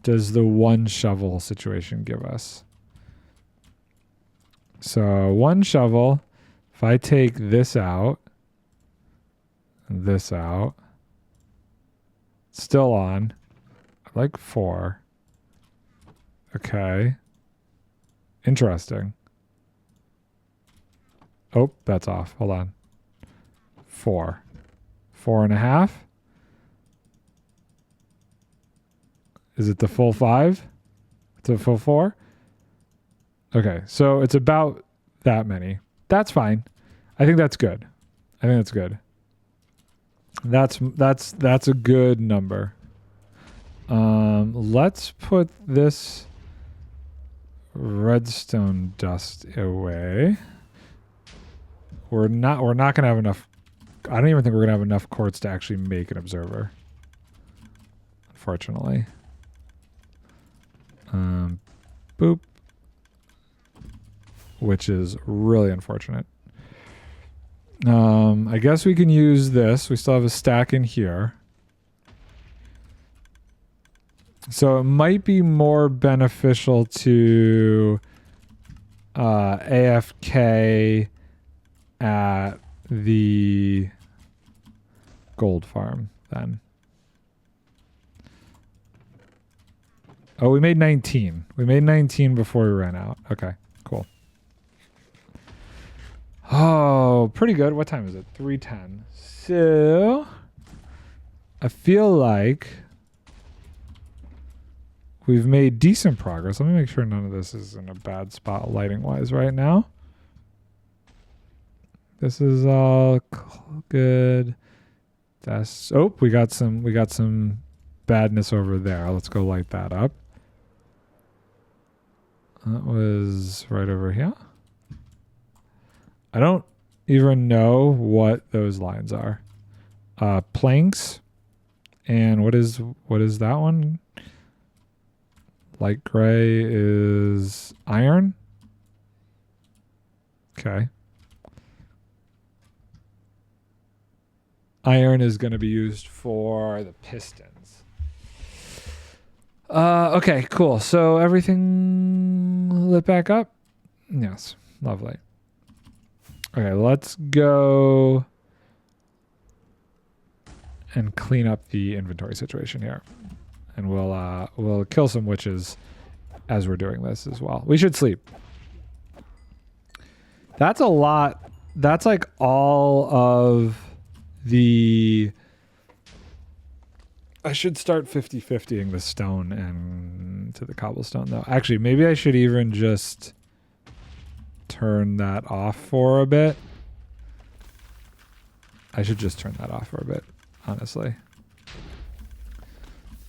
does the one shovel situation give us? So one shovel, if I take this out, this out, still on, like 4. Okay. Interesting. Oh, that's off. Hold on. 4. 4.5. Is it the full 5? It's a full 4? Okay, so it's about that many. That's fine. I think that's good. I think that's good. That's a good number. Let's put this redstone dust away. We're not gonna have enough. I don't even think we're gonna have enough quartz to actually make an observer. Unfortunately. Boop. Which is really unfortunate. I guess we can use this. We still have a stack in here. So it might be more beneficial to AFK at the gold farm then. Oh, we made 19. We made 19 before we ran out. Okay, cool. Oh, pretty good. What time is it? 3:10. So, I feel like we've made decent progress. Let me make sure none of this is in a bad spot lighting-wise right now. this is all good. That's we got some badness over there. Let's go light that up. That was right over here. I don't even know what those lines are. Planks. And what is that one? Light gray is iron. Okay. Iron is going to be used for the pistons. Okay, cool. So everything lit back up? Yes, lovely. Okay, let's go and clean up the inventory situation here. And we'll kill some witches as we're doing this as well. We should sleep. That's a lot. That's like all of the... I should start 50-50ing the stone and to the cobblestone though. Actually, maybe I should even just turn that off for a bit. I should just turn that off for a bit, honestly.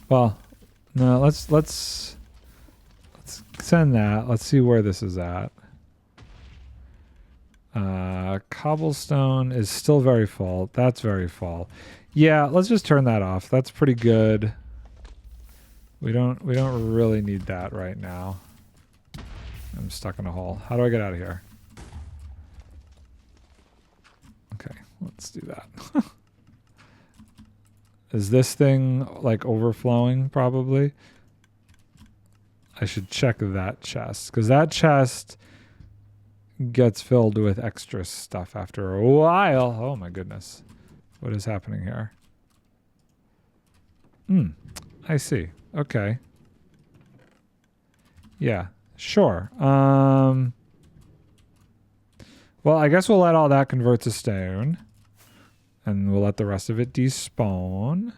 Well, no, let's send that. Let's see where this is at. Cobblestone is still very full. That's very full. Yeah, let's just turn that off. That's pretty good. We don't really need that right now. I'm stuck in a hole. How do I get out of here? Okay, let's do that. Is this thing like overflowing? Probably. I should check that chest because that chest gets filled with extra stuff after a while. Oh my goodness. What is happening here? I see. Okay. Yeah, sure. Well, I guess we'll let all that convert to stone. And we'll let the rest of it despawn.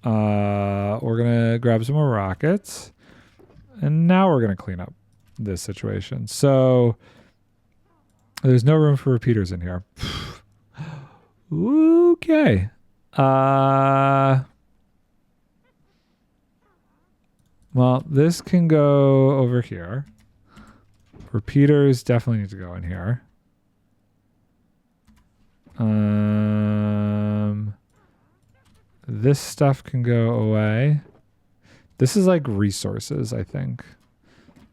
We're going to grab some more rockets. And now we're going to clean up this situation. So there's no room for repeaters in here. Okay. Well, this can go over here. Repeaters definitely need to go in here. This stuff can go away. This is like resources, I think.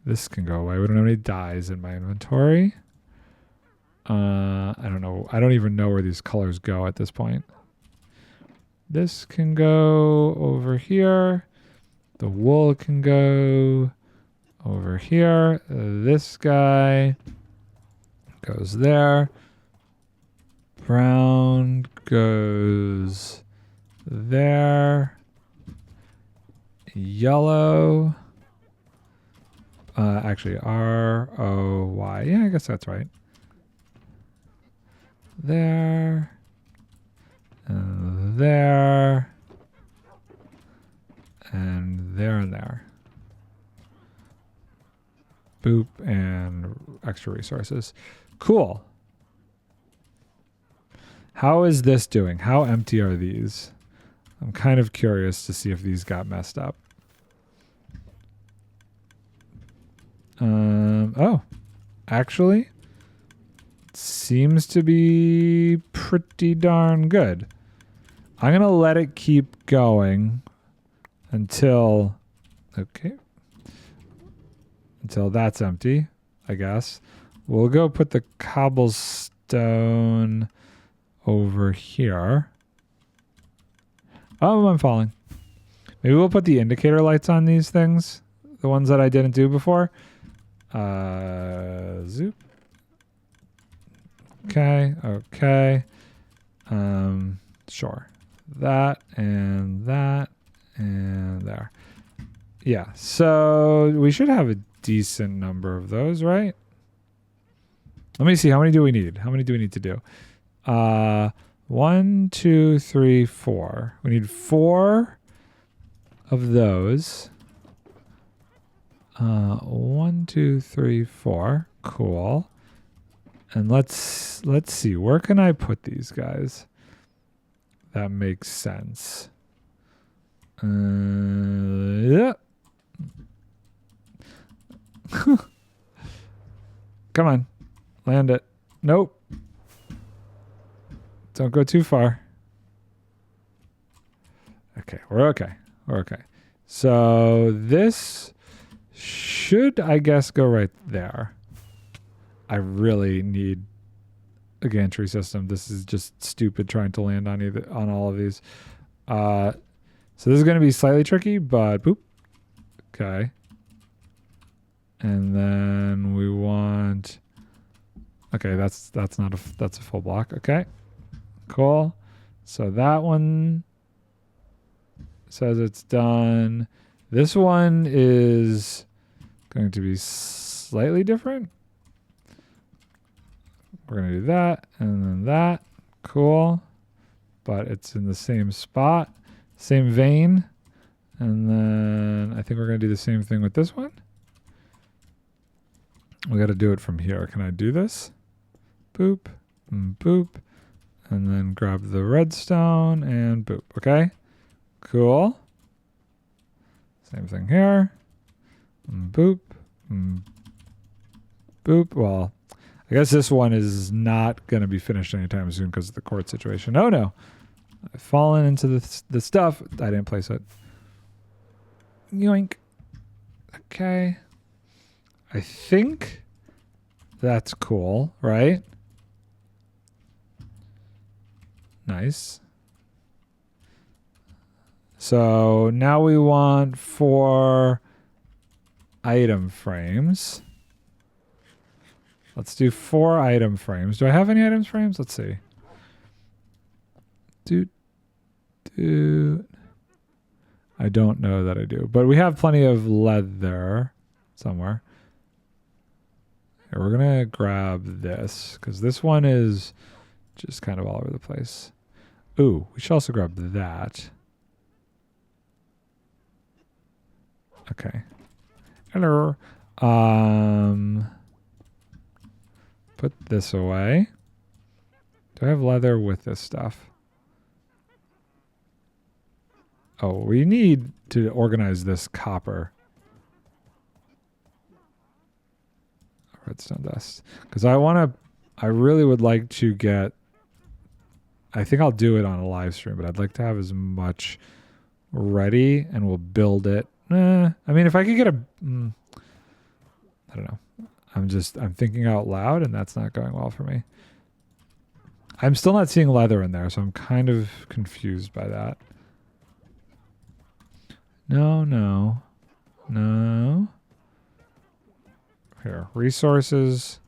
This can go away. We don't have any dyes in my inventory. I don't know. I don't even know where these colors go at this point. This can go over here. The wool can go over here. This guy goes there. Brown goes there. Yellow. Actually, R-O-Y. Yeah, I guess that's right. There. And there. And there and there. Boop and extra resources. Cool. How is this doing? How empty are these? I'm kind of curious to see if these got messed up. Oh, actually, seems to be pretty darn good. I'm going to let it keep going until, okay, until that's empty, I guess. We'll go put the cobblestone over here. Oh, I'm falling. Maybe we'll put the indicator lights on these things, the ones that I didn't do before. Zoop. Okay, okay. Sure. That and there. Yeah, so we should have a decent number of those, right? Let me see, how many do we need? How many do we need to do? 1, 2, 3, 4. We need 4 of those. 1, 2, 3, 4. Cool. And let's see, where can I put these guys? That makes sense. Yeah. Come on. Land it. Nope. Don't go too far. Okay, we're okay. We're okay. So this should, I guess, go right there. I really need a gantry system. This is just stupid trying to land on all of these. So this is going to be slightly tricky, but boop. Okay. And then we want, okay, that's not that's a full block. Okay. Cool. So that one says it's done. This one is going to be slightly different. We're going to do that and then that. Cool. But it's in the same spot, same vein. And then I think we're going to do the same thing with this one. We got to do it from here. Can I do this? Boop, and boop. And then grab the redstone and boop. Okay. Cool. Same thing here. And boop. And boop. Well, I guess this one is not going to be finished anytime soon because of the quartz situation. Oh, no. I've fallen into the stuff. I didn't place it. Yoink. Okay. I think that's cool, right? Nice. So now we want 4 item frames. Let's do 4 item frames. Do I have any items frames? Let's see. I don't know that I do, but we have plenty of leather somewhere. Here, we're going to grab this because this one is just kind of all over the place. Ooh, we should also grab that. Okay. Hello. Put this away. Do I have leather with this stuff? Oh, we need to organize this copper. Redstone dust. Because I really would like to get, I think I'll do it on a live stream, but I'd like to have as much ready and we'll build it. I mean, if I could get I don't know. I'm thinking out loud and that's not going well for me. I'm still not seeing leather in there, so I'm kind of confused by that. No. Here, resources.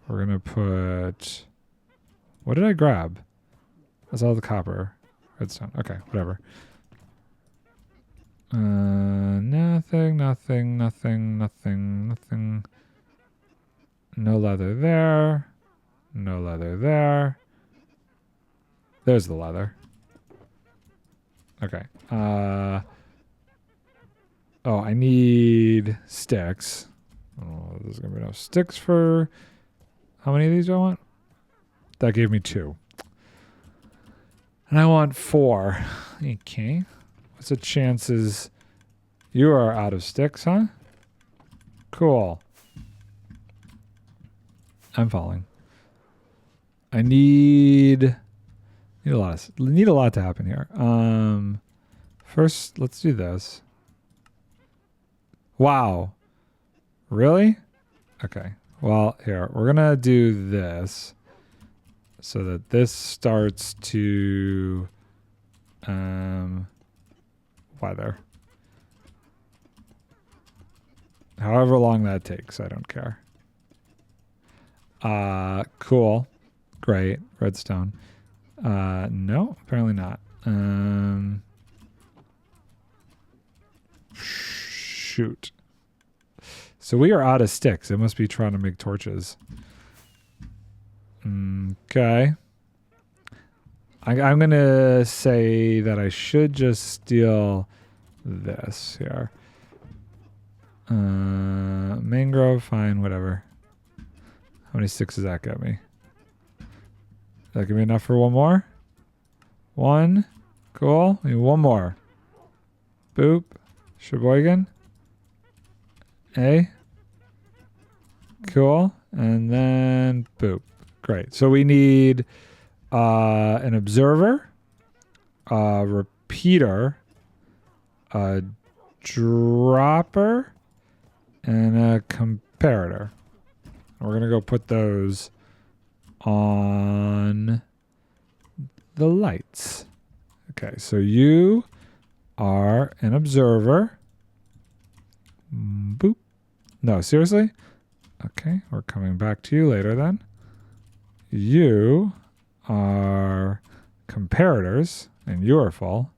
We're going to put, what did I grab? That's all the copper. Redstone. Okay, whatever. Nothing. No leather there. No leather there. There's the leather. Okay. Oh, I need sticks. Oh, there's going to be no sticks for... How many of these do I want? That gave me 2. And I want 4. Okay. What's the chances... You are out of sticks, huh? Cool. I'm falling. I need a lot to happen here. First, let's do this. Wow. Really? Okay. Well, here, we're gonna do this so that this starts to weather. However long that takes, I don't care. Cool. Great. Redstone. No, apparently not. Shoot. So we are out of sticks. It must be trying to make torches. Okay. I'm going to say that I should just steal this here. Mangrove, fine, whatever. How many sticks does that get me? That give me enough for one more? One. Cool. I need one more. Boop. Sheboygan. A. Cool. And then boop. Great. So we need an observer, a repeater, a dropper, and a comparator. We're going to go put those on the lights. Okay, so you are an observer. Boop. No, seriously? Okay, we're coming back to you later then. You are comparators, and you are full.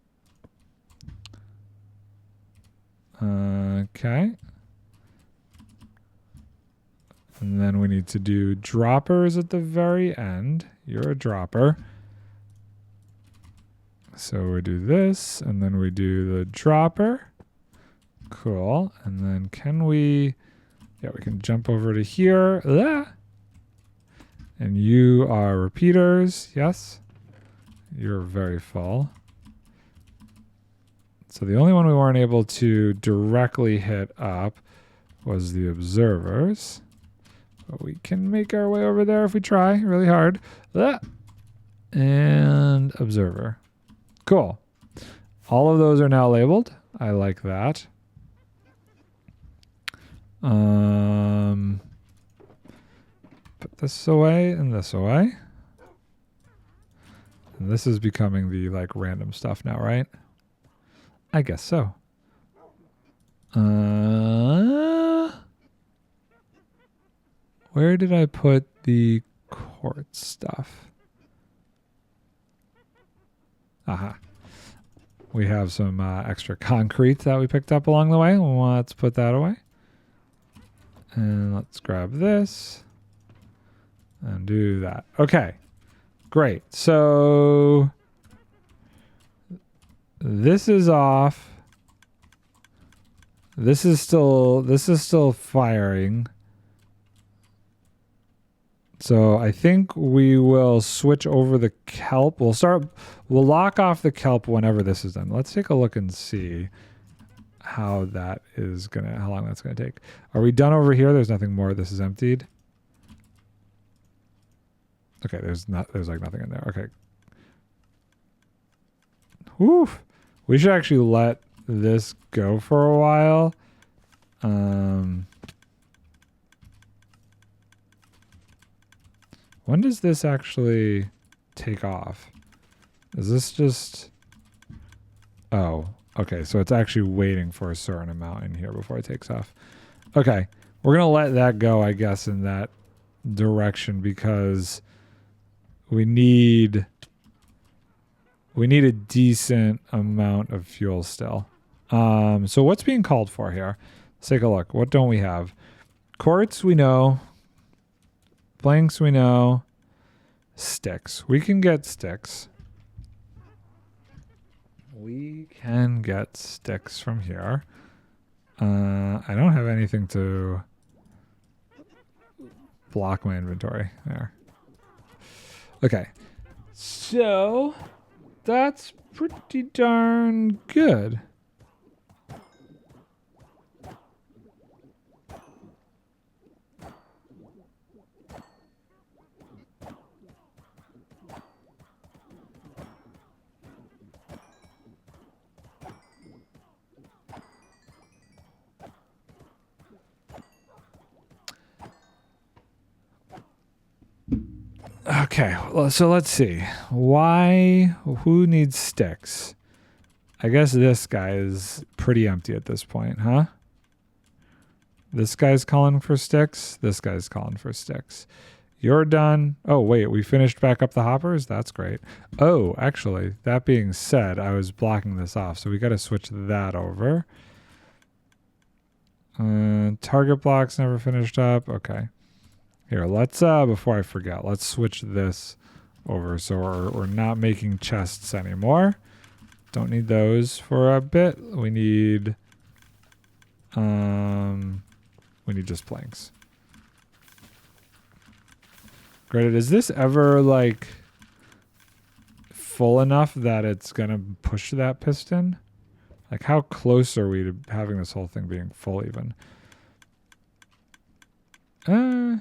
Okay. And then we need to do droppers at the very end. You're a dropper. So we do this, and then we do the dropper. Cool. And then can we... Yeah, we can jump over to here. Ah! And you are repeaters. Yes. You're very full. So the only one we weren't able to directly hit up was the observers. But we can make our way over there if we try really hard. Ah! And observer. Cool. All of those are now labeled. I like that. Put this away and this away. And this is becoming the like random stuff now, right? I guess so. Where did I put the quartz stuff? Aha. We have some extra concrete that we picked up along the way. Let's put that away. And let's grab this and do that. Okay, great. So this is off. This is still firing. So I think we will switch over the kelp. We'll lock off the kelp whenever this is done. Let's take a look and see how long that's gonna take. Are we done over here? There's nothing more. This is emptied. Okay, there's like nothing in there. Okay. Whew. We should actually let this go for a while. When does this actually take off? Is this just... Oh, okay. So it's actually waiting for a certain amount in here before it takes off. Okay. We're going to let that go, I guess, in that direction because we need a decent amount of fuel still. So what's being called for here? Let's take a look. What don't we have? Quartz, we know. Blanks, we know. Sticks. We can get sticks. We can get sticks from here. I don't have anything to block my inventory there. Okay. So that's pretty darn good. Okay, well, so let's see. Who needs sticks? I guess this guy is pretty empty at this point, huh? This guy's calling for sticks. This guy's calling for sticks. You're done. Oh, wait, we finished back up the hoppers? That's great. Oh, actually, that being said, I was blocking this off, so we got to switch that over. Target blocks never finished up. Okay. Here, let's, before I forget, let's switch this over so we're not making chests anymore. Don't need those for a bit. We need just planks. Granted, is this ever like full enough that it's gonna push that piston? Like, how close are we to having this whole thing being full even? I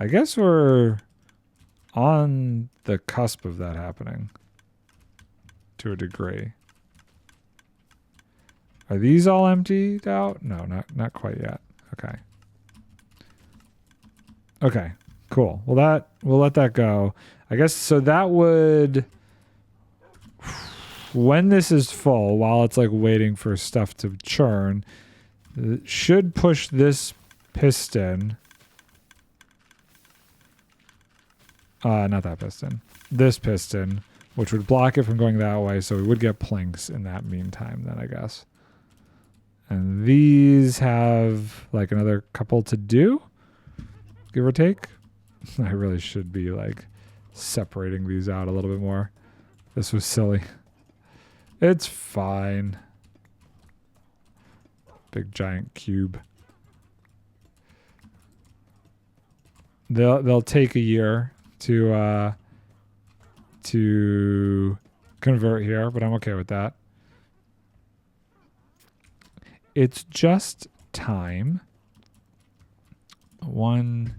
guess we're on the cusp of that happening to a degree. Are these all emptied out? No, not quite yet. Okay. Okay, cool. Well, we'll let that go. I guess so that would, when this is full, while it's like waiting for stuff to churn, it should push this piston. Not that piston. This piston, which would block it from going that way, so we would get planks in that meantime then, I guess. And these have like another couple to do, give or take. I really should be like separating these out a little bit more. This was silly. It's fine. Big giant cube. They'll take a year to convert here, but I'm okay with that. It's just time. One,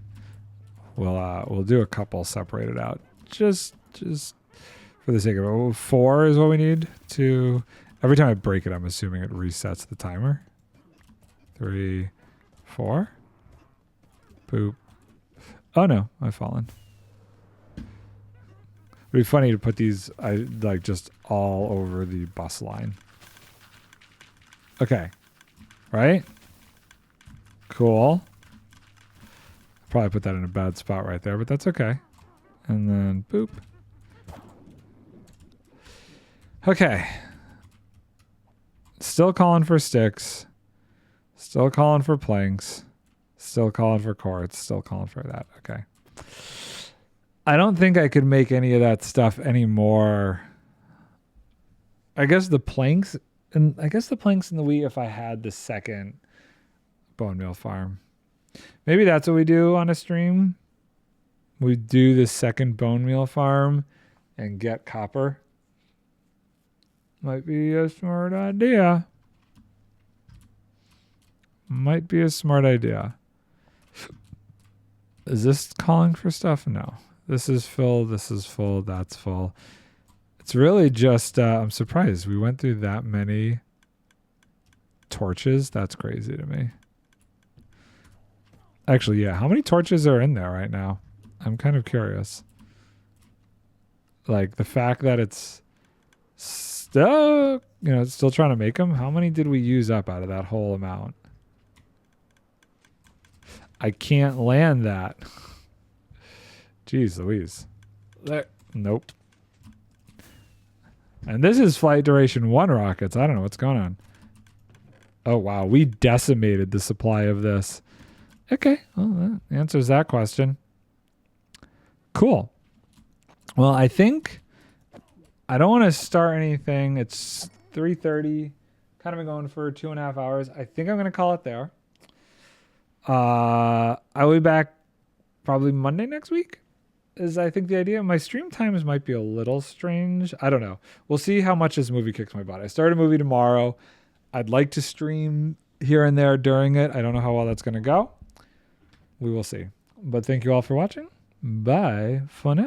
we'll do a couple separated out, just for the sake of it. 4 is what we need to. Every time I break it, I'm assuming it resets the timer. 3, 4. Boop. Oh no, I've fallen. It'd be funny to put these like just all over the bus line. Okay. Right? Cool. Probably put that in a bad spot right there, but that's okay. And then boop. Okay. Still calling for sticks. Still calling for planks. Still calling for quartz. Still calling for that. Okay. I don't think I could make any of that stuff anymore. I guess the planks and the wheat if I had the second bone meal farm. Maybe that's what we do on a stream. We do the second bone meal farm and get copper. Might be a smart idea. Might be a smart idea. Is this calling for stuff? No. This is full. This is full. That's full. It's really just, I'm surprised we went through that many torches. That's crazy to me. Actually, yeah. How many torches are in there right now? I'm kind of curious. Like the fact that it's still, it's still trying to make them. How many did we use up out of that whole amount? I can't land that. Jeez Louise. There. Nope. And this is flight duration 1 rockets. I don't know what's going on. Oh, wow. We decimated the supply of this. Okay. Well, that answers that question. Cool. Well, I think I don't want to start anything. It's 3:30. Kind of been going for 2.5 hours. I think I'm going to call it there. I'll be back probably Monday next week is I think the idea. My stream times might be a little strange. I don't know. We'll see how much this movie kicks my butt. I start a movie tomorrow. I'd like to stream here and there during it. I don't know how well that's going to go. We will see. But thank you all for watching. Bye for now.